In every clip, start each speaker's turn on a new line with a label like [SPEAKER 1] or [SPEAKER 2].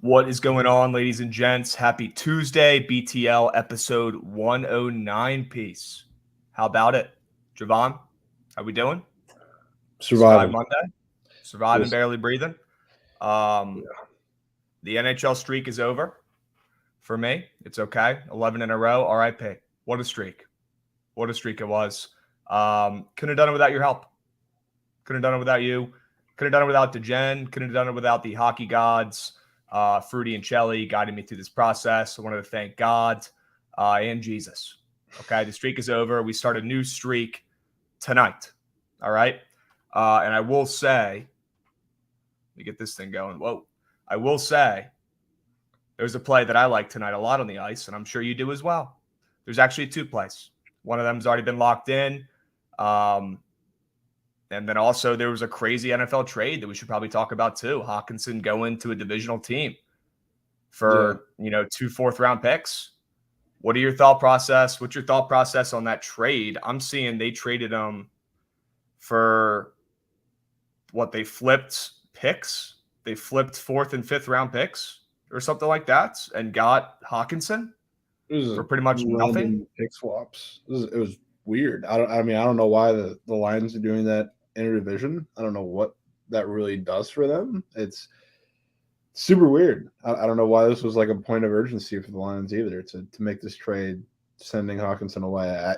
[SPEAKER 1] What is going on, ladies and gents? Happy Tuesday, BTL episode 109 piece. How about it? Jovan, how we doing? Survive
[SPEAKER 2] Surviving.
[SPEAKER 1] Monday? Surviving,
[SPEAKER 2] Just
[SPEAKER 1] barely breathing. Um,
[SPEAKER 2] yeah.
[SPEAKER 1] the NHL streak is over for me. It's okay. 11 in a row. RIP. What a streak. What a streak it was. Couldn't have done it without your help. Couldn't have done it without you. Couldn't have done it without DeGen. Couldn't have done it without the hockey gods, Fruity and Chelly, guiding me through this process. I wanted to thank God and Jesus. Okay, the streak is over. We start a new streak tonight. All right. And I will say, let me get this thing going. Whoa. I will say there's a play that I like tonight a lot on the ice, and I'm sure you do as well. There's actually two plays. One of them's already been locked in. And then also there was a crazy NFL trade that we should probably talk about too. Hawkinson going to a divisional team for, 2 4th-round picks. What are your thought process? What's your thought process on that trade? I'm seeing they traded him for what they flipped picks. They flipped 4th and 5th round picks or something like that and got Hawkinson for pretty much nothing.
[SPEAKER 2] Pick swaps. It was weird. I don't know why the Lions are doing that interdivision. I don't know what that really does for them. It's super weird. I don't know why this was like a point of urgency for the Lions either to make this trade, sending Hawkinson away.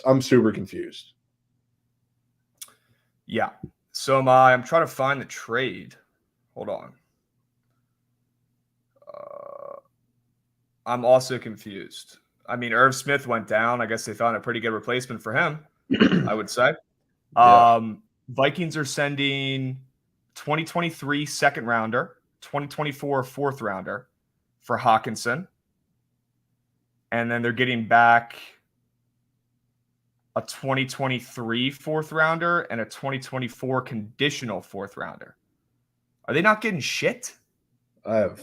[SPEAKER 2] I'm super confused.
[SPEAKER 1] Yeah. So am I. I'm trying to find the trade. Hold on. I'm also confused. I mean, Irv Smith went down. I guess they found a pretty good replacement for him, I would say.
[SPEAKER 2] Yeah.
[SPEAKER 1] Vikings are sending 2023 second rounder, 2024 4th rounder for Hawkinson. And then they're getting back a 2023 4th rounder and a 2024 conditional 4th rounder. Are they not getting shit?
[SPEAKER 2] I have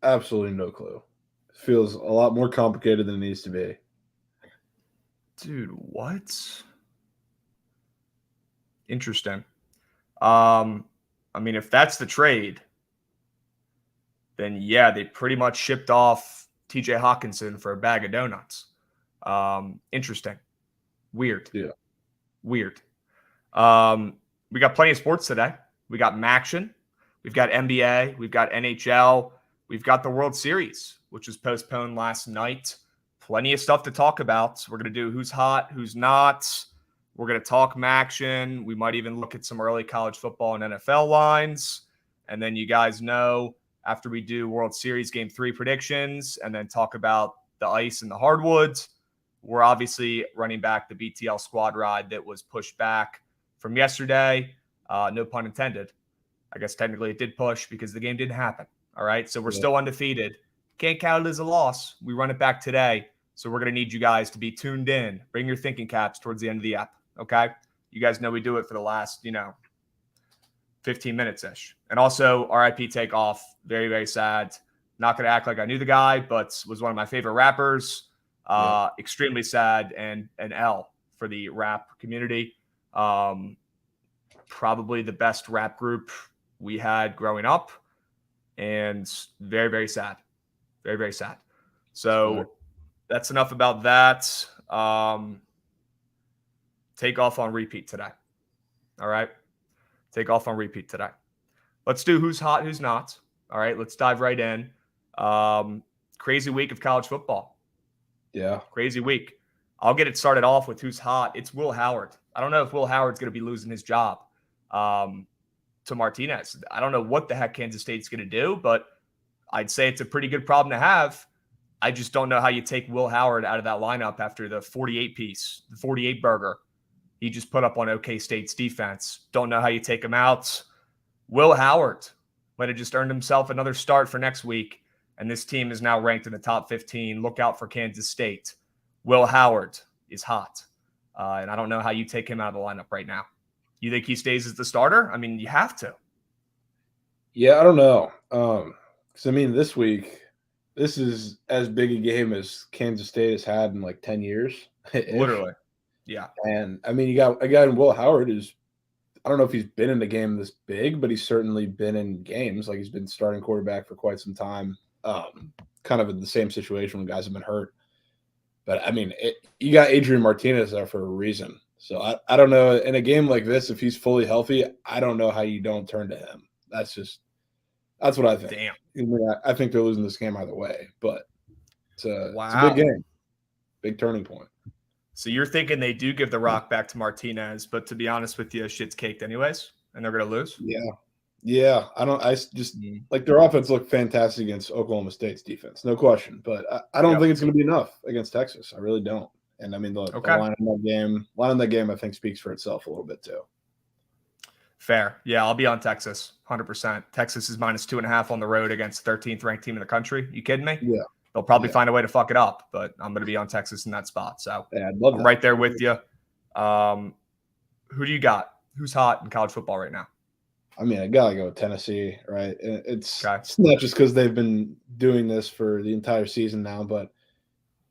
[SPEAKER 2] absolutely no clue. It feels a lot more complicated than it needs to be.
[SPEAKER 1] Dude, what? Interesting. I mean, if that's the trade, then yeah, they pretty much shipped off TJ Hawkinson for a bag of donuts. Interesting. Weird.
[SPEAKER 2] Yeah.
[SPEAKER 1] Weird. We got plenty of sports today. We got Maction. We've got NBA. We've got NHL. We've got the World Series, which was postponed last night. Plenty of stuff to talk about. We're going to do who's hot, who's not. We're going to talk Maction. We might even look at some early college football and NFL lines. And then you guys know, after we do World Series Game 3 predictions and then talk about the ice and the hardwoods, we're obviously running back the BTL squad ride that was pushed back from yesterday. No pun intended. I guess technically it did push because the game didn't happen. All right, so we're still undefeated. Can't count it as a loss. We run it back today. So we're going to need you guys to be tuned in. Bring your thinking caps towards the end of the app, okay? You guys know we do it for the last, 15 minutes-ish. And also, RIP Takeoff, very, very sad. Not going to act like I knew the guy, but was one of my favorite rappers. Extremely sad and an L for the rap community. Probably the best rap group we had growing up. And very, very sad. Very, very sad. So that's enough about that. Take off on repeat today. All right. Take off on repeat today. Let's do who's hot, who's not. All right. Let's dive right in. Crazy week of college football.
[SPEAKER 2] Yeah.
[SPEAKER 1] Crazy week. I'll get it started off with who's hot. It's Will Howard. I don't know if Will Howard's going to be losing his job to Martinez. I don't know what the heck Kansas State's going to do, but I'd say it's a pretty good problem to have. I just don't know how you take Will Howard out of that lineup after the 48 piece, the 48 burger he just put up on OK State's defense. Don't know how you take him out. Will Howard might have just earned himself another start for next week, and this team is now ranked in the top 15. Look out for Kansas State. Will Howard is hot, and I don't know how you take him out of the lineup right now. You think he stays as the starter? I mean, you have to.
[SPEAKER 2] Yeah, I don't know. Because, this week, this is as big a game as Kansas State has had in like 10 years.
[SPEAKER 1] Literally. Yeah.
[SPEAKER 2] And, you got a guy in Will Howard who's I don't know if he's been in a game this big, but he's certainly been in games. Like he's been starting quarterback for quite some time. Kind of in the same situation when guys have been hurt. But I mean, you got Adrian Martinez there for a reason. So I don't know. In a game like this, if he's fully healthy, I don't know how you don't turn to him. That's what I think.
[SPEAKER 1] Damn.
[SPEAKER 2] I mean, I think they're losing this game either way, but it's a big
[SPEAKER 1] Wow.
[SPEAKER 2] game, big turning point.
[SPEAKER 1] So you're thinking they do give the rock back to Martinez, but to be honest with you, shit's caked anyways, and they're going to lose?
[SPEAKER 2] Yeah. I just like their offense looked fantastic against Oklahoma State's defense, no question. But I don't think it's going to be enough against Texas. I really don't. And I mean, the line in that game, I think speaks for itself a little bit too.
[SPEAKER 1] Fair. Yeah, I'll be on Texas, 100%. Texas is -2.5 on the road against the 13th ranked team in the country. You kidding me?
[SPEAKER 2] Yeah.
[SPEAKER 1] They'll probably find a way to fuck it up, but I'm going to be on Texas in that spot. So
[SPEAKER 2] yeah, I'd love
[SPEAKER 1] I'm right there with you. Who do you got? Who's hot in college football right now?
[SPEAKER 2] I mean, I gotta go with Tennessee, right? It's not just because they've been doing this for the entire season now, but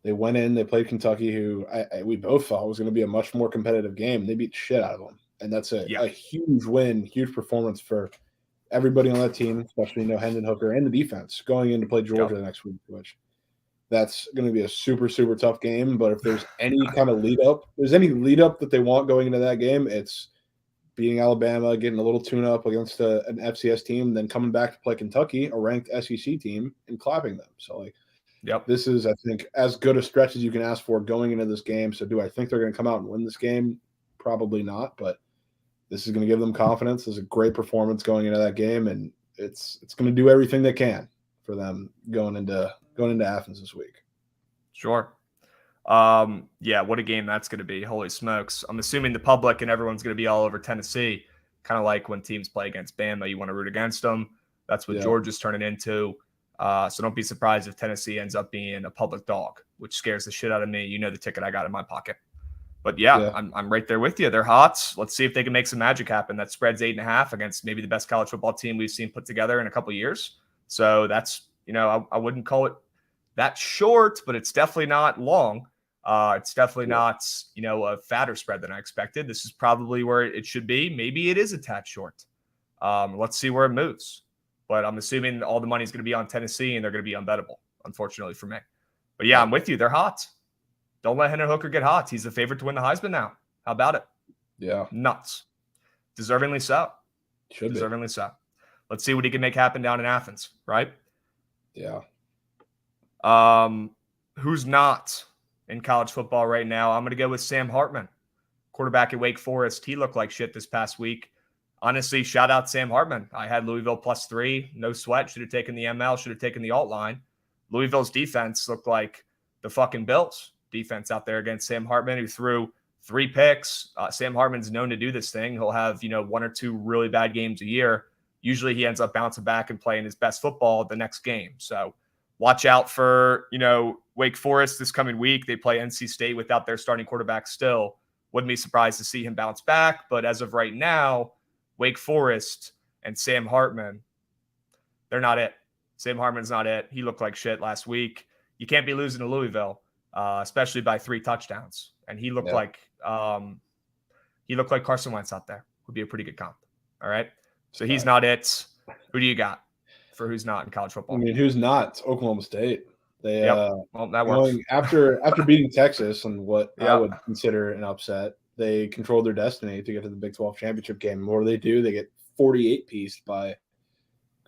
[SPEAKER 2] they went in, they played Kentucky, who we both thought was going to be a much more competitive game. They beat the shit out of them, and that's a huge win, huge performance for everybody on that team, especially Hendon Hooker and the defense going in to play Georgia the next week, which that's going to be a super, super tough game. But if there's any kind of lead up that they want going into that game, it's beating Alabama, getting a little tune-up against an FCS team, then coming back to play Kentucky, a ranked SEC team, and clapping them. So, this is, I think, as good a stretch as you can ask for going into this game. So do I think they're going to come out and win this game? Probably not, but this is going to give them confidence. This is a great performance going into that game, and it's going to do everything they can for them going into Athens this week.
[SPEAKER 1] Sure. Yeah, what a game that's going to be. Holy smokes. I'm assuming the public and everyone's going to be all over Tennessee, kind of like when teams play against Bama, you want to root against them. That's what Georgia's turning into. So don't be surprised if Tennessee ends up being a public dog, which scares the shit out of me. You know the ticket I got in my pocket. But I'm right there with you. They're hot. Let's see if they can make some magic happen. That spread's 8.5 against maybe the best college football team we've seen put together in a couple of years. So that's, I wouldn't call it that short, but it's definitely not long. It's definitely not, a fatter spread than I expected. This is probably where it should be. Maybe it is a tad short. Let's see where it moves. But I'm assuming all the money's going to be on Tennessee and they're going to be unbettable, unfortunately for me. But yeah, I'm with you. They're hot. Don't let Hendon Hooker get hot. He's the favorite to win the Heisman now. How about it?
[SPEAKER 2] Yeah.
[SPEAKER 1] Nuts. Deservingly so. Deservingly so. Let's see what he can make happen down in Athens, right?
[SPEAKER 2] Yeah.
[SPEAKER 1] Who's not in college football right now? I'm going to go with Sam Hartman, quarterback at Wake Forest. He looked like shit this past week. Honestly, shout out Sam Hartman. I had Louisville +3. No sweat. Should have taken the ML. Should have taken the alt line. Louisville's defense looked like the fucking Bills defense out there against Sam Hartman, who threw 3 picks. Sam Hartman's known to do this thing. He'll have, 1 or 2 really bad games a year. Usually he ends up bouncing back and playing his best football the next game. So watch out for, Wake Forest this coming week. They play NC State without their starting quarterback still. Wouldn't be surprised to see him bounce back. But as of right now, Wake Forest and Sam Hartman, they're not it. Sam Hartman's not it. He looked like shit last week. You can't be losing to Louisville, especially by 3 touchdowns. And he looked like Carson Wentz out there. Would be a pretty good comp. All right. So he's not it. Who do you got for who's not in college football?
[SPEAKER 2] I mean, who's not? It's Oklahoma State. They
[SPEAKER 1] well, that works.
[SPEAKER 2] After beating Texas and what I would consider an upset, they controlled their destiny to get to the Big 12 championship game. What do? They get 48-pieced by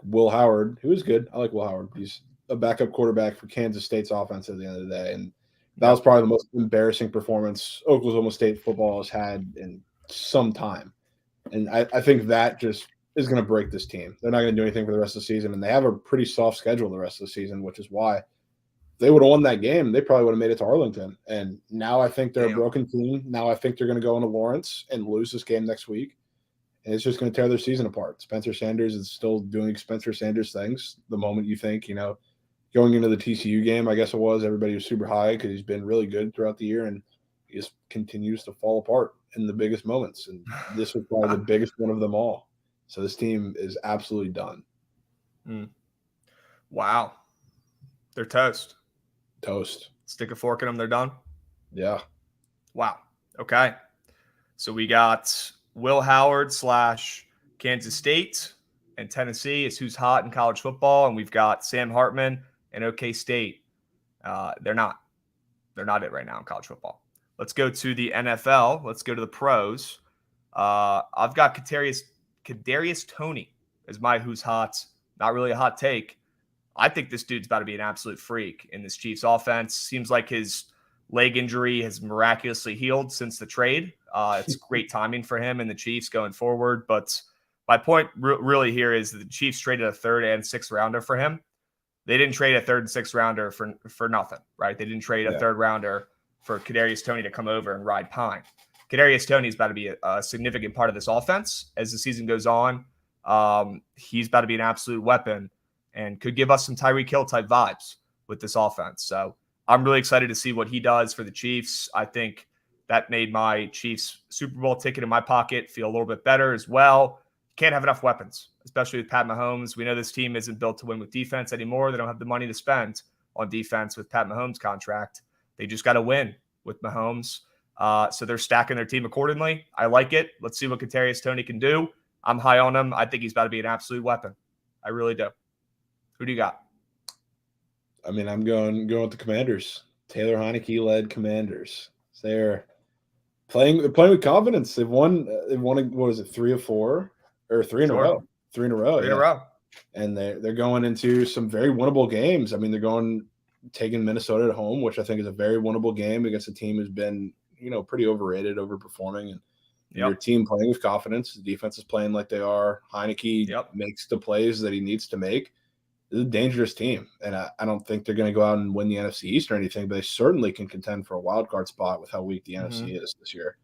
[SPEAKER 2] Will Howard, who is good. I like Will Howard. He's a backup quarterback for Kansas State's offense at the end of the day. And that was probably the most embarrassing performance Oklahoma State football has had in some time. And I think that just is going to break this team. They're not going to do anything for the rest of the season. And they have a pretty soft schedule the rest of the season, which is why if they would have won that game, they probably would have made it to Arlington. And now I think they're a broken team. Now I think they're going to go into Lawrence and lose this game next week. And it's just going to tear their season apart. Spencer Sanders is still doing Spencer Sanders things. The moment you think, going into the TCU game, I guess it was, everybody was super high because he's been really good throughout the year, and he just continues to fall apart in the biggest moments. And this was probably the biggest one of them all. So this team is absolutely done.
[SPEAKER 1] Wow. They're toast.
[SPEAKER 2] Toast.
[SPEAKER 1] Stick a fork in them, they're done?
[SPEAKER 2] Yeah.
[SPEAKER 1] Wow. Okay. So we got Will Howard / Kansas State and Tennessee is who's hot in college football. And we've got Sam Hartman and OK State. They're not. They're not it right now in college football. Let's go to the NFL. Let's go to the pros. I've got Kadarius Toney as my who's hot. Not really a hot take. I think this dude's about to be an absolute freak in this Chiefs offense. Seems like his leg injury has miraculously healed since the trade. It's great timing for him and the Chiefs going forward. But my point really here is that the Chiefs traded a 3rd and 6th rounder for him. They didn't trade a 3rd and 6th rounder for nothing, right? They didn't trade a 3rd rounder for Kadarius Toney to come over and ride pine. Kadarius Toney is about to be a significant part of this offense as the season goes on. He's about to be an absolute weapon and could give us some Tyreek Hill type vibes with this offense. So I'm really excited to see what he does for the Chiefs. I think that made my Chiefs Super Bowl ticket in my pocket feel a little bit better as well. Can't have enough weapons, especially with Pat Mahomes. We know this team isn't built to win with defense anymore. They don't have the money to spend on defense with Pat Mahomes' contract. They just got to win with Mahomes. So they're stacking their team accordingly. I like it. Let's see what Kadarius Toney can do. I'm high on him. I think he's about to be an absolute weapon. I really do. Who do you got?
[SPEAKER 2] I mean, I'm going with the Commanders. Taylor Heineke led Commanders. They're playing with confidence. They've won. What is it? 3 of 4 or 3 in a row. 3 in a row.
[SPEAKER 1] 3 in a row.
[SPEAKER 2] And they're going into some very winnable games. I mean, they're taking Minnesota at home, which I think is a very winnable game against a team who's been, pretty overrated, overperforming, and your team playing with confidence. The defense is playing like they are. Heineke makes the plays that he needs to make. It's a dangerous team, and I don't think they're going to go out and win the NFC East or anything, but they certainly can contend for a wild card spot with how weak the NFC is this year.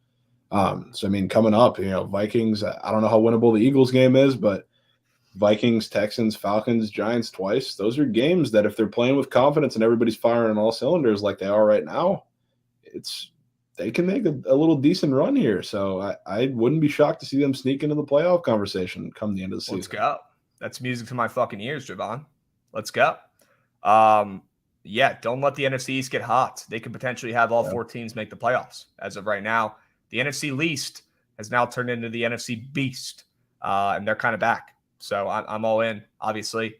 [SPEAKER 2] So, I mean, coming up, Vikings, I don't know how winnable the Eagles game is, but Vikings, Texans, Falcons, Giants twice, those are games that if they're playing with confidence and everybody's firing on all cylinders like they are right now, they can make a little decent run here. So I wouldn't be shocked to see them sneak into the playoff conversation come the end of the season.
[SPEAKER 1] Let's go. That's music to my fucking ears, Jovan. Let's go. Don't let the NFC East get hot. They could potentially have all 4 teams make the playoffs. As of right now, the NFC least has now turned into the NFC beast, and they're kind of back. So I'm all in. Obviously,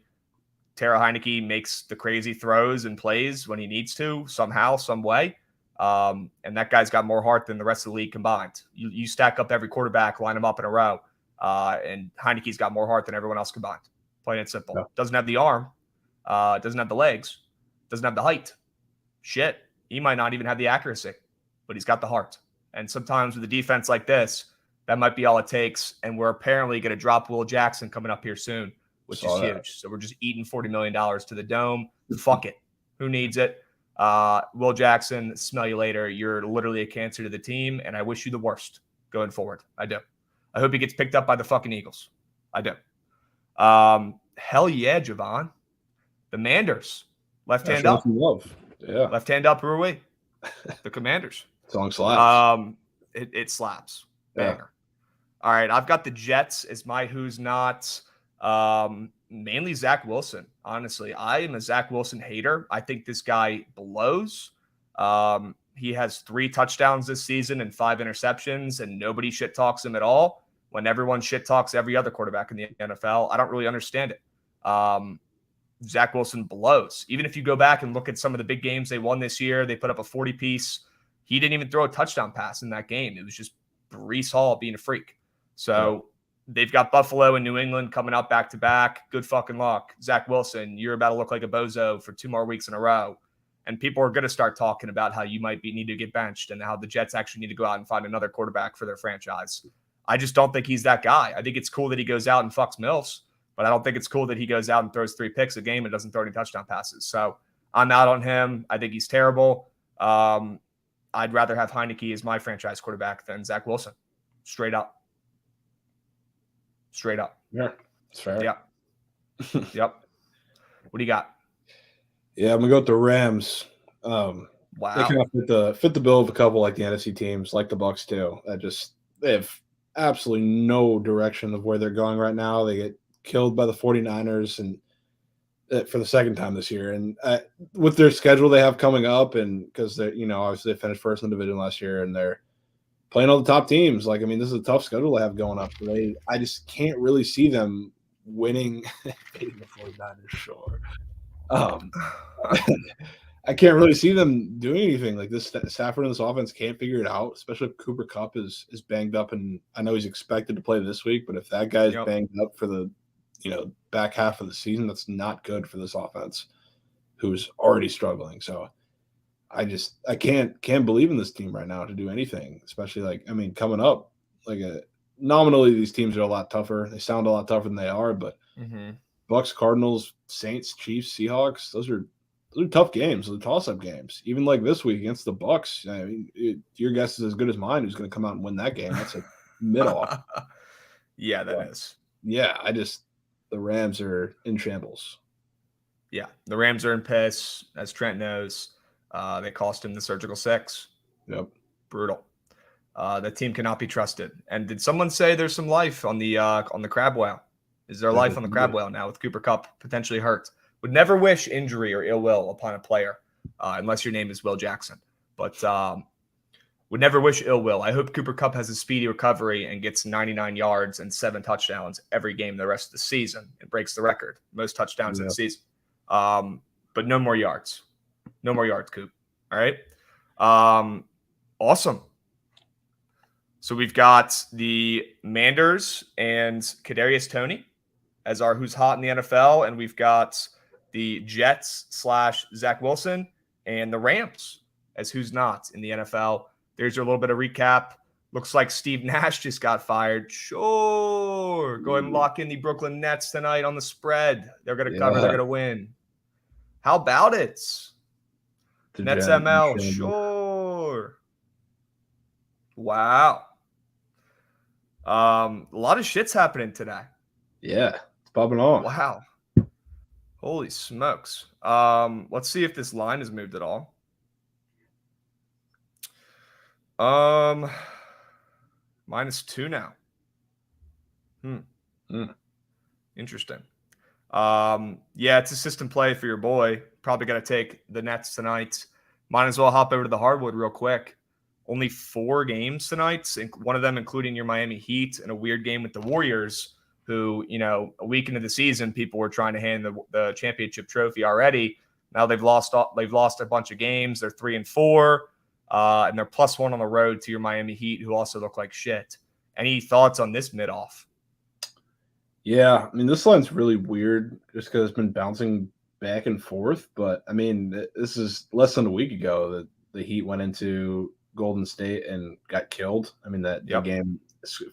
[SPEAKER 1] Taylor Heineke makes the crazy throws and plays when he needs to, somehow, some way. And that guy's got more heart than the rest of the league combined. You stack up every quarterback, line them up in a row, and Heineke's got more heart than everyone else combined. Plain and simple. Doesn't have the arm. Doesn't have the legs, doesn't have the height. Shit, he might not even have the accuracy, but he's got the heart. And sometimes with a defense like this, that might be all it takes. And we're apparently going to drop Will Jackson coming up here soon, which is huge. So we're just eating $40 million to the dome. Fuck it. Who needs it? Will Jackson, smell you later. You're literally a cancer to the team, and I wish you the worst going forward. I do. I hope he gets picked up by the fucking Eagles. I do. Hell yeah, Jovan. The Manders, left hand up.
[SPEAKER 2] Yeah.
[SPEAKER 1] Left hand up, Rui. The Commanders.
[SPEAKER 2] Song slaps.
[SPEAKER 1] It slaps. Banger. All right, I've got the Jets as my who's not. Mainly Zach Wilson. Honestly, I am a Zach Wilson hater. I think this guy blows. He has 3 touchdowns this season and 5 interceptions, and nobody shit talks him at all. When everyone shit talks every other quarterback in the NFL, I don't really understand it. Zach Wilson blows. Even if you go back and look at some of the big games they won this year, they put up a 40-piece. He didn't even throw a touchdown pass in that game. It was just Breece Hall being a freak. So they've got Buffalo and New England coming up back-to-back. Good fucking luck. Zach Wilson, you're about to look like a bozo for 2 more weeks in a row. And people are going to start talking about how you might need to get benched and how the Jets actually need to go out and find another quarterback for their franchise. I just don't think he's that guy. I think it's cool that he goes out and fucks Mills, but I don't think it's cool that he goes out and throws 3 picks a game and doesn't throw any touchdown passes. So I'm out on him. I think he's terrible. I'd rather have Heineke as my franchise quarterback than Zach Wilson. Straight up.
[SPEAKER 2] Yeah, it's fair.
[SPEAKER 1] Yep. What do you got?
[SPEAKER 2] Yeah, I'm going to go with the Rams.
[SPEAKER 1] Wow.
[SPEAKER 2] They kind of fit the bill of a couple like the NFC teams, like the Bucs too. They have absolutely no direction of where they're going right now. They get killed by the 49ers and for the second time this year. And with their schedule they have coming up, and because they obviously they finished first in the division last year, and they're playing all the top teams. Like, I mean, this is a tough schedule to have going up. I just can't really see them winning. Beating the 49ers, sure. I can't really see them doing anything like this. Stafford and this offense can't figure it out, especially if Cooper Kupp is banged up. And I know he's expected to play this week, but if that guy's banged up for the back half of the season, that's not good for this offense, who's already struggling. So I can't believe in this team right now to do anything, especially coming up. Nominally, these teams are a lot tougher. They sound a lot tougher than they are, but Bucks, Cardinals, Saints, Chiefs, Seahawks, those are tough games. Those are toss-up games. Even like this week against the Bucks, I mean, your guess is as good as mine who's going to come out and win that game. That's a mid-off.
[SPEAKER 1] Yeah, that is.
[SPEAKER 2] Yeah, the Rams are in shambles.
[SPEAKER 1] Yeah, the Rams are in piss, as Trent knows. They cost him the surgical six.
[SPEAKER 2] Yep.
[SPEAKER 1] Brutal. That team cannot be trusted. And did someone say there's some life on the crab whale? Is there life on the crab whale now with Cooper Kupp potentially hurt? Would never wish injury or ill will upon a player, unless your name is Will Jackson. But would never wish ill will. I hope Cooper Kupp has a speedy recovery and gets 99 yards and 7 touchdowns every game the rest of the season. It breaks the record. Most touchdowns in the season. But no more yards. No more yards, Coop. All right. Awesome. So we've got the Manders and Kadarius Toney as our who's hot in the NFL, and we've got the Jets / Zach Wilson and the Rams as who's not in the NFL. There's your little bit of recap. Looks like Steve Nash just got fired. Sure. Go ahead and lock in the Brooklyn Nets tonight on the spread. They're going to cover. They're going to win. How about it? Nets ML. Sure. Wow. A lot of shit's happening today.
[SPEAKER 2] Yeah, it's popping off.
[SPEAKER 1] Wow. Holy smokes. Let's see if this line has moved at all. -2 now. Interesting. Yeah, it's a system play for your boy. Probably got to take the Nets tonight. Might as well hop over to the hardwood real quick. Only 4 games tonight, one of them including your Miami Heat and a weird game with the Warriors, who, a week into the season, people were trying to hand the championship trophy already. Now they've lost a bunch of games. They're 3-4, and they're +1 on the road to your Miami Heat, who also look like shit. Any thoughts on this mid-off?
[SPEAKER 2] Yeah, I mean, this line's really weird just because it's been bouncing back and forth. But, I mean, this is less than a week ago that the Heat went into Golden State and got killed. I mean, the game,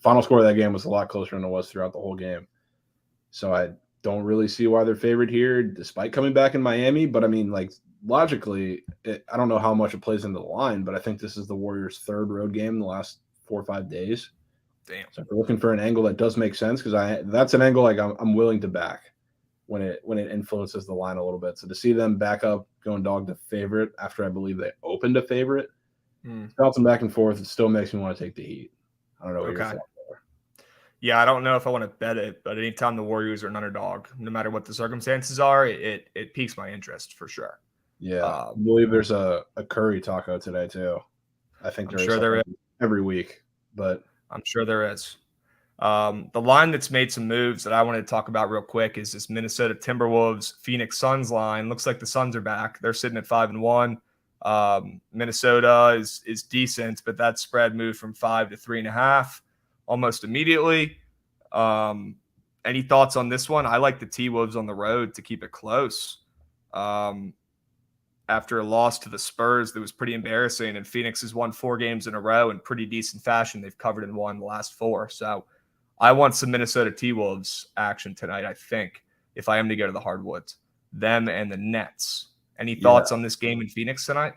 [SPEAKER 2] final score of that game was a lot closer than it was throughout the whole game. So I don't really see why they're favored here, despite coming back in Miami. But, I mean, logically, I don't know how much it plays into the line, but I think this is the Warriors' 3rd road game in the last 4 or 5 days.
[SPEAKER 1] Damn.
[SPEAKER 2] So if you're looking for an angle that does make sense, because that's an angle I'm willing to back when it influences the line a little bit. So to see them back up going dog to favorite after I believe they opened a favorite, bouncing back and forth, it still makes me want to take the Heat. I don't know what your thoughts are.
[SPEAKER 1] Yeah, I don't know if I want to bet it, but anytime the Warriors are an underdog, no matter what the circumstances are, it piques my interest for sure.
[SPEAKER 2] Yeah, I believe there's a curry taco today too. I think there is every week, but
[SPEAKER 1] I'm sure there is. The line that's made some moves that I wanted to talk about real quick is this Minnesota Timberwolves Phoenix Suns line. Looks like the Suns are back. They're sitting at 5-1. Minnesota is decent, but that spread moved from 5 to 3.5 almost immediately. Any thoughts on this one? I like the T-Wolves on the road to keep it close. After a loss to the Spurs that was pretty embarrassing, and Phoenix has won 4 games in a row in pretty decent fashion. They've covered and won the last 4. So I want some Minnesota T-Wolves action tonight, I think, if I am to go to the hardwoods. Them and the Nets. Any thoughts on this game in Phoenix tonight?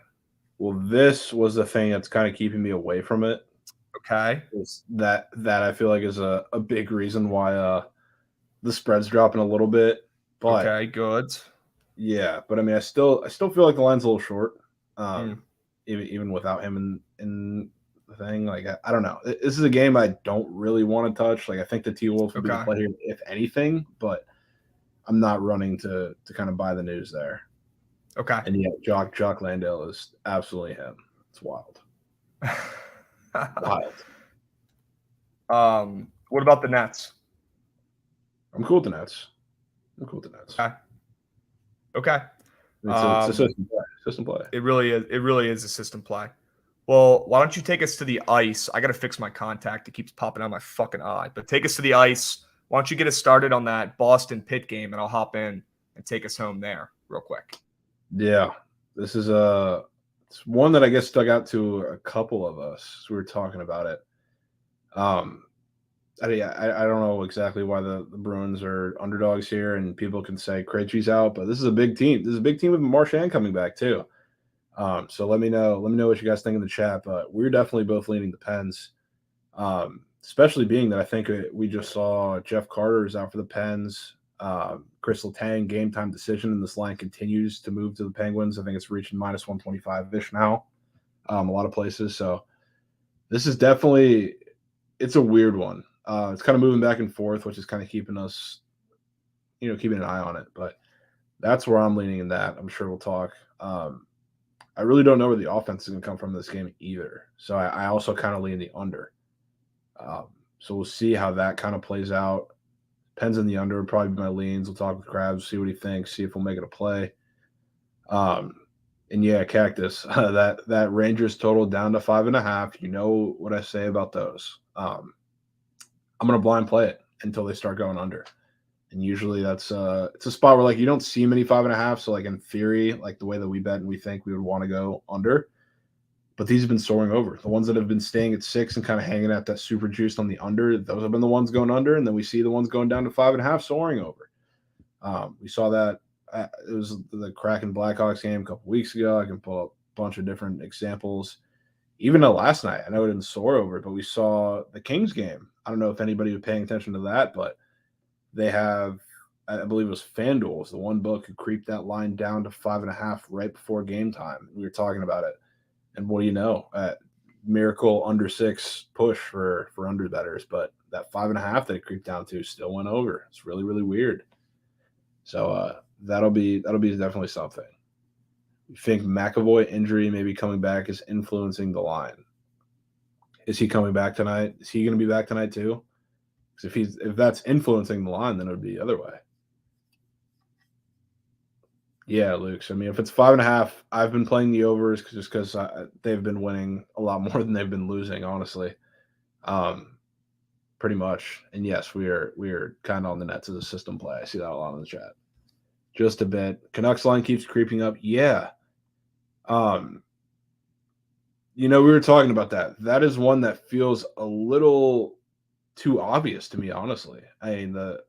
[SPEAKER 2] Well, this was the thing that's kind of keeping me away from it.
[SPEAKER 1] Okay.
[SPEAKER 2] That I feel like is a big reason why the spread's dropping a little bit. But
[SPEAKER 1] okay, good.
[SPEAKER 2] Yeah, but I mean, I still feel like the line's a little short, even without him in the thing. I don't know. This is a game I don't really want to touch. I think the T-Wolves would be the play here, if anything, but I'm not running to kind of buy the news there.
[SPEAKER 1] Okay.
[SPEAKER 2] And yeah, Jock Landale is absolutely him. It's wild. Wild.
[SPEAKER 1] What about the Nets?
[SPEAKER 2] I'm cool with the Nets.
[SPEAKER 1] Okay. Okay.
[SPEAKER 2] It's a system play. System play.
[SPEAKER 1] It really is. It really is a system play. Well, why don't you take us to the ice? I got to fix my contact. It keeps popping out my fucking eye. But take us to the ice. Why don't you get us started on that Boston Pitt game, and I'll hop in and take us home there real quick.
[SPEAKER 2] Yeah, this is it's one that I guess stuck out to a couple of us. We were talking about it. I don't know exactly why the Bruins are underdogs here, and people can say Krejci's out, but this is a big team. This is a big team with Marchand coming back too. So let me know what you guys think in the chat. But we're definitely both leaning the Pens, especially being that I think we just saw Jeff Carter is out for the Pens. Crystal Tang game time decision, and this line continues to move to the Penguins. I think it's reaching minus 125-ish now, a lot of places. So this is definitely it's a weird one. It's kind of moving back and forth, which is kind of keeping us, keeping an eye on it. But that's where I'm leaning in that. I'm sure we'll talk. I really don't know where the offense is going to come from in this game either. So I also kind of lean the under. So we'll see how that kind of plays out. Pens in the under would probably be my leans. We'll talk with Krabs, see what he thinks, see if we'll make it a play. And yeah, Cactus, that Rangers total down to 5.5. You know what I say about those. I'm gonna blind play it until they start going under. And usually that's it's a spot where like you don't see many 5.5. So like in theory, like the way that we bet and we think we would want to go under. But these have been soaring over. The ones that have been staying at 6 and kind of hanging at that super juice on the under, those have been the ones going under. And then we see the ones going down to 5.5 soaring over. We saw that it was the Kraken Blackhawks game a couple weeks ago. I can pull up a bunch of different examples. Even last night, I know it didn't soar over, but we saw the Kings game. I don't know if anybody was paying attention to that, but they have, I believe it was FanDuel, was the one book who creeped that line down to 5.5 right before game time. We were talking about it. And what do you know? Miracle under 6 push for under bettors, but that 5.5 that it creeped down to still went over. It's really, really weird. So that'll be definitely something. You think McAvoy injury maybe coming back is influencing the line? Is he coming back tonight? Is he going to be back tonight too? Because if that's influencing the line, then it would be the other way. Yeah, Luke. So, I mean, if it's 5.5, I've been playing the overs just because they've been winning a lot more than they've been losing, honestly. Pretty much. And yes, we are kind of on the Nets as a system play. I see that a lot in the chat. Just a bit. Canucks line keeps creeping up. Yeah. We were talking about that. That is one that feels a little too obvious to me, honestly. I mean, the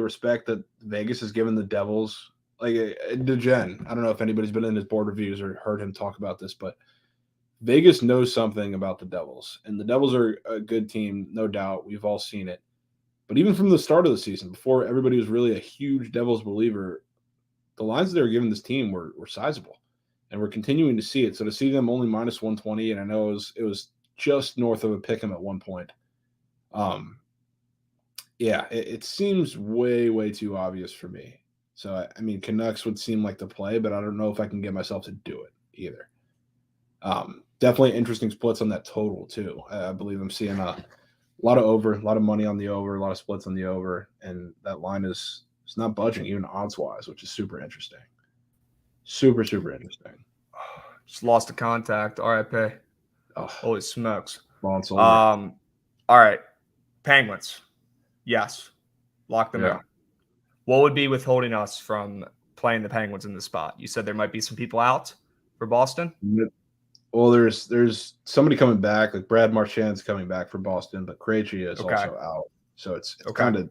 [SPEAKER 2] respect that Vegas has given the Devils, like DeGen. I don't know if anybody's been in his board reviews or heard him talk about this, but Vegas knows something about the Devils, and the Devils are a good team, no doubt. We've all seen it. But even from the start of the season, before everybody was really a huge Devils believer, the lines they were giving this team were sizable, and we're continuing to see it. So to see them only minus 120, and I know it was just north of a pick 'em at one point. Yeah, it seems way, way too obvious for me. So, I mean, Canucks would seem like the play, but I don't know if I can get myself to do it either. Definitely interesting splits on that total, too. I believe I'm seeing a lot of over, a lot of money on the over, a lot of splits on the over, and that line is not budging, even odds-wise, which is super interesting. Super, super interesting.
[SPEAKER 1] Just lost a contact. RIP.
[SPEAKER 2] Oh,
[SPEAKER 1] holy smokes.
[SPEAKER 2] All
[SPEAKER 1] right. Penguins. Yes. Lock them in. What would be withholding us from playing the Penguins in the spot? You said there might be some people out for Boston?
[SPEAKER 2] Well, there's somebody coming back. Like Brad Marchand's coming back for Boston, but Krejci is also out. So it's kind of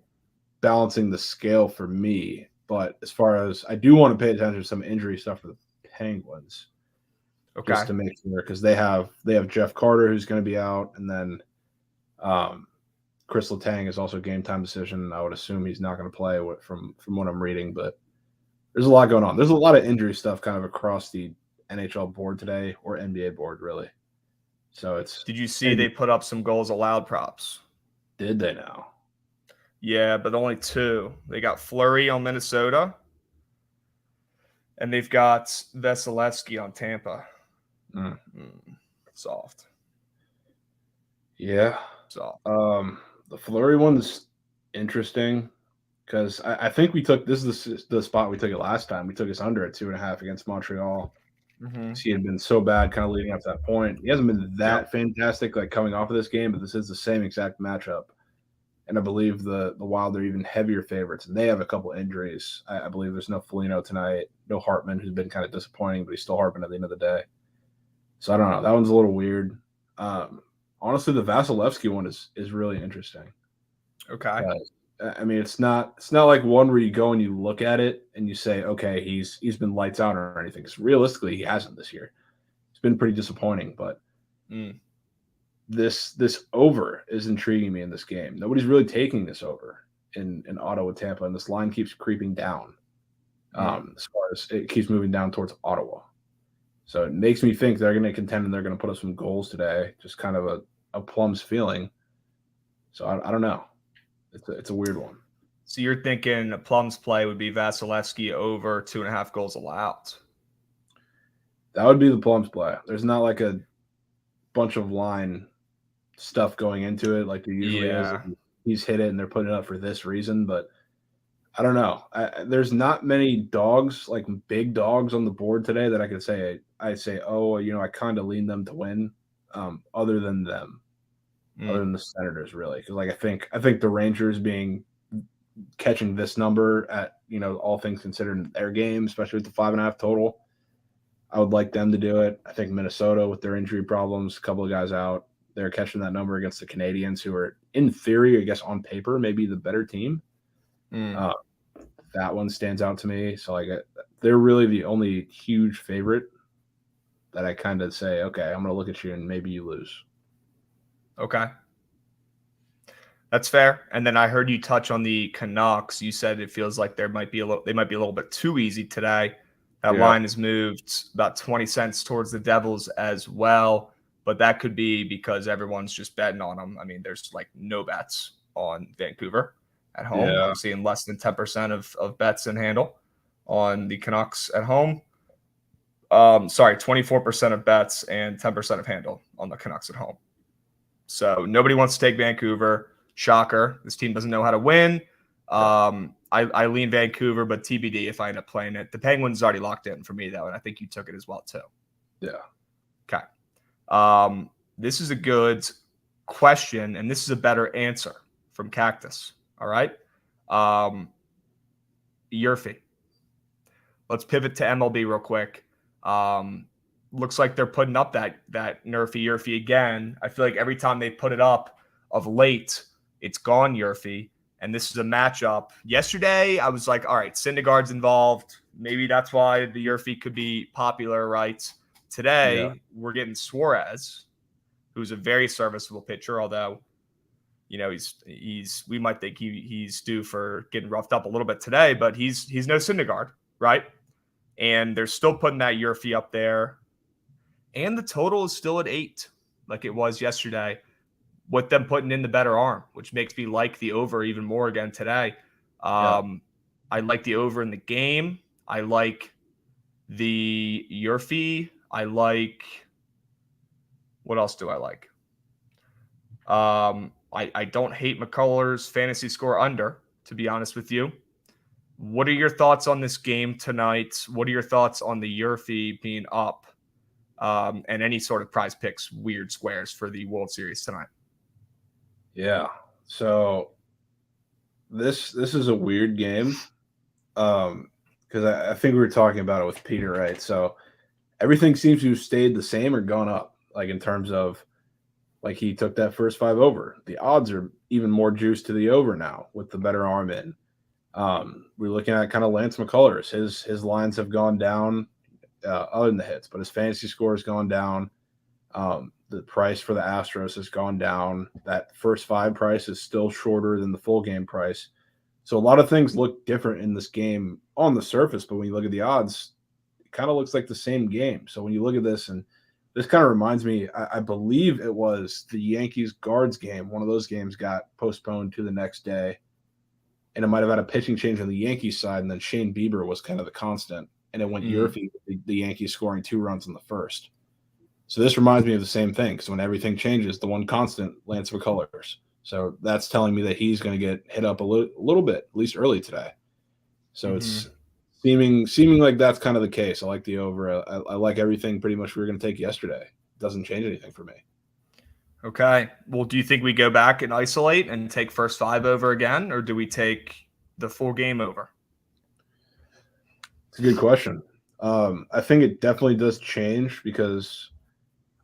[SPEAKER 2] balancing the scale for me. But as far as I do want to pay attention to some injury stuff for the Penguins. Just to make sure, because they have Jeff Carter who's going to be out, and then Crystal Tang is also game time decision. I would assume he's not going to play from what I'm reading, but there's a lot going on. There's a lot of injury stuff kind of across the NHL board today, or NBA board, really. So it's.
[SPEAKER 1] Did you see they put up some goals allowed props?
[SPEAKER 2] Did they now?
[SPEAKER 1] Yeah, but only 2. They got Fleury on Minnesota, and they've got Vasilevsky on Tampa. Soft.
[SPEAKER 2] Yeah.
[SPEAKER 1] So
[SPEAKER 2] The Fleury one's interesting because I think we took this is the spot we took it last time. We took us under at 2.5 against Montreal. He had been so bad kind of leading up to that point. He hasn't been
[SPEAKER 1] yep.
[SPEAKER 2] that fantastic like coming off of this game, but this is the same exact matchup. And I believe the Wild are even heavier favorites, and they have a couple injuries. I believe there's no Foligno tonight, no Hartman, who's been kind of disappointing, but he's still Hartman at the end of the day. So I don't know. That one's a little weird. Honestly, the Vasilevsky one is really interesting.
[SPEAKER 1] Okay.
[SPEAKER 2] I mean, it's not like one where you go and you look at it and you say, okay, he's been lights out or anything. Because realistically, he hasn't this year. It's been pretty disappointing, but this over is intriguing me in this game. Nobody's really taking this over in Ottawa, Tampa, and this line keeps creeping down. As far as it keeps moving down towards Ottawa. So it makes me think they're going to contend and they're going to put up some goals today. Just kind of a Plums feeling. So I don't know. It's a weird one.
[SPEAKER 1] So you're thinking a Plum's play would be Vasilevsky over 2.5 goals allowed.
[SPEAKER 2] That would be the Plums play. There's not like a bunch of line stuff going into it like there usually is. He's hit it and they're putting it up for this reason, but I don't know. There's not many dogs, like big dogs on the board today that I could say, oh, I kind of lean them to win other than them, other than the Senators, really. Because like I think the Rangers catching this number at, all things considered in their game, especially with the 5.5 total, I would like them to do it. I think Minnesota with their injury problems, a couple of guys out, they're catching that number against the Canadians, who are, in theory, I guess on paper, maybe the better team. That one stands out to me. So like they're really the only huge favorite that I kind of say, okay, I'm going to look at you and maybe you lose.
[SPEAKER 1] Okay. That's fair. And then I heard you touch on the Canucks. You said it feels like they might be a little bit too easy today. That line has moved about 20 cents towards the Devils as well, but that could be because everyone's just betting on them. I mean, there's like no bets on Vancouver at home. I'm seeing less than 10% of bets in handle on the Canucks at home. 24% of bets and 10% of handle on the Canucks at home. So nobody wants to take Vancouver. Shocker. This team doesn't know how to win. I lean Vancouver, but TBD if I end up playing it. The Penguins already locked in for me, though, and I think you took it as well, too.
[SPEAKER 2] Yeah.
[SPEAKER 1] Okay. This is a good question, and this is a better answer from Cactus. All right? Yurfie. Let's pivot to MLB real quick. Looks like they're putting up that Yurfie again. I feel like every time they put it up of late, it's gone Yurfie. And this is a matchup. Yesterday, I was like, all right, Syndergaard's involved. Maybe that's why the Yurfie could be popular, right? Today, we're getting Suarez, who's a very serviceable pitcher, although, we might think he's due for getting roughed up a little bit today, but he's no Syndergaard, right? And they're still putting that Yurfie up there. And the total is still at 8, like it was yesterday, with them putting in the better arm, which makes me like the over even more again today. I like the over in the game. I like the Yurfie. I like – what else do I like? I don't hate McCullers' fantasy score under, to be honest with you. What are your thoughts on this game tonight? What are your thoughts on the Yurfie being up and any sort of prize picks, weird squares for the World Series tonight?
[SPEAKER 2] Yeah. So this is a weird game because I think we were talking about it with Peter, right? So everything seems to have stayed the same or gone up, like in terms of like he took that first 5 over. The odds are even more juiced to the over now with the better arm in. We're looking at kind of Lance McCullers. His lines have gone down other than the hits, but his fantasy score has gone down. The price for the Astros has gone down. That first 5 price is still shorter than the full game price. So a lot of things look different in this game on the surface, but when you look at the odds, it kind of looks like the same game. So when you look at this, and this kind of reminds me, I believe it was the Yankees Guards game. One of those games got postponed to the next day, and it might have had a pitching change on the Yankees side, and then Shane Bieber was kind of the constant, and it went Yurfie, the Yankees scoring 2 runs in the first. So this reminds me of the same thing, because when everything changes, the one constant, Lance McCullers. So that's telling me that he's going to get hit up a little bit, at least early today. So it's seeming like that's kind of the case. I like the over. I like everything pretty much we were going to take yesterday. It doesn't change anything for me.
[SPEAKER 1] Okay. Well, do you think we go back and isolate and take first 5 over again, or do we take the full game over?
[SPEAKER 2] It's a good question. I think it definitely does change because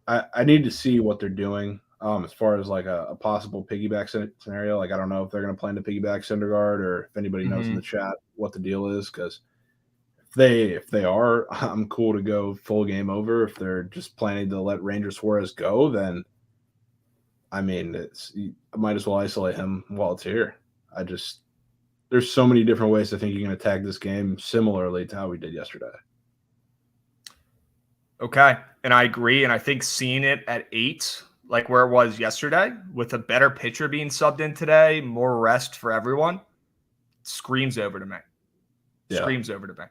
[SPEAKER 2] I need to see what they're doing as far as like a possible piggyback scenario. Like, I don't know if they're going to plan to piggyback Syndergaard or if anybody knows in the chat what the deal is. Because if they are, I'm cool to go full game over. If they're just planning to let Ranger Suarez go, then I mean, I might as well isolate him while it's here. There's so many different ways I think you can attack this game similarly to how we did yesterday.
[SPEAKER 1] Okay. And I agree. And I think seeing it at 8, like where it was yesterday, with a better pitcher being subbed in today, more rest for everyone, screams over to me.
[SPEAKER 2] Yeah.
[SPEAKER 1] Screams over to me.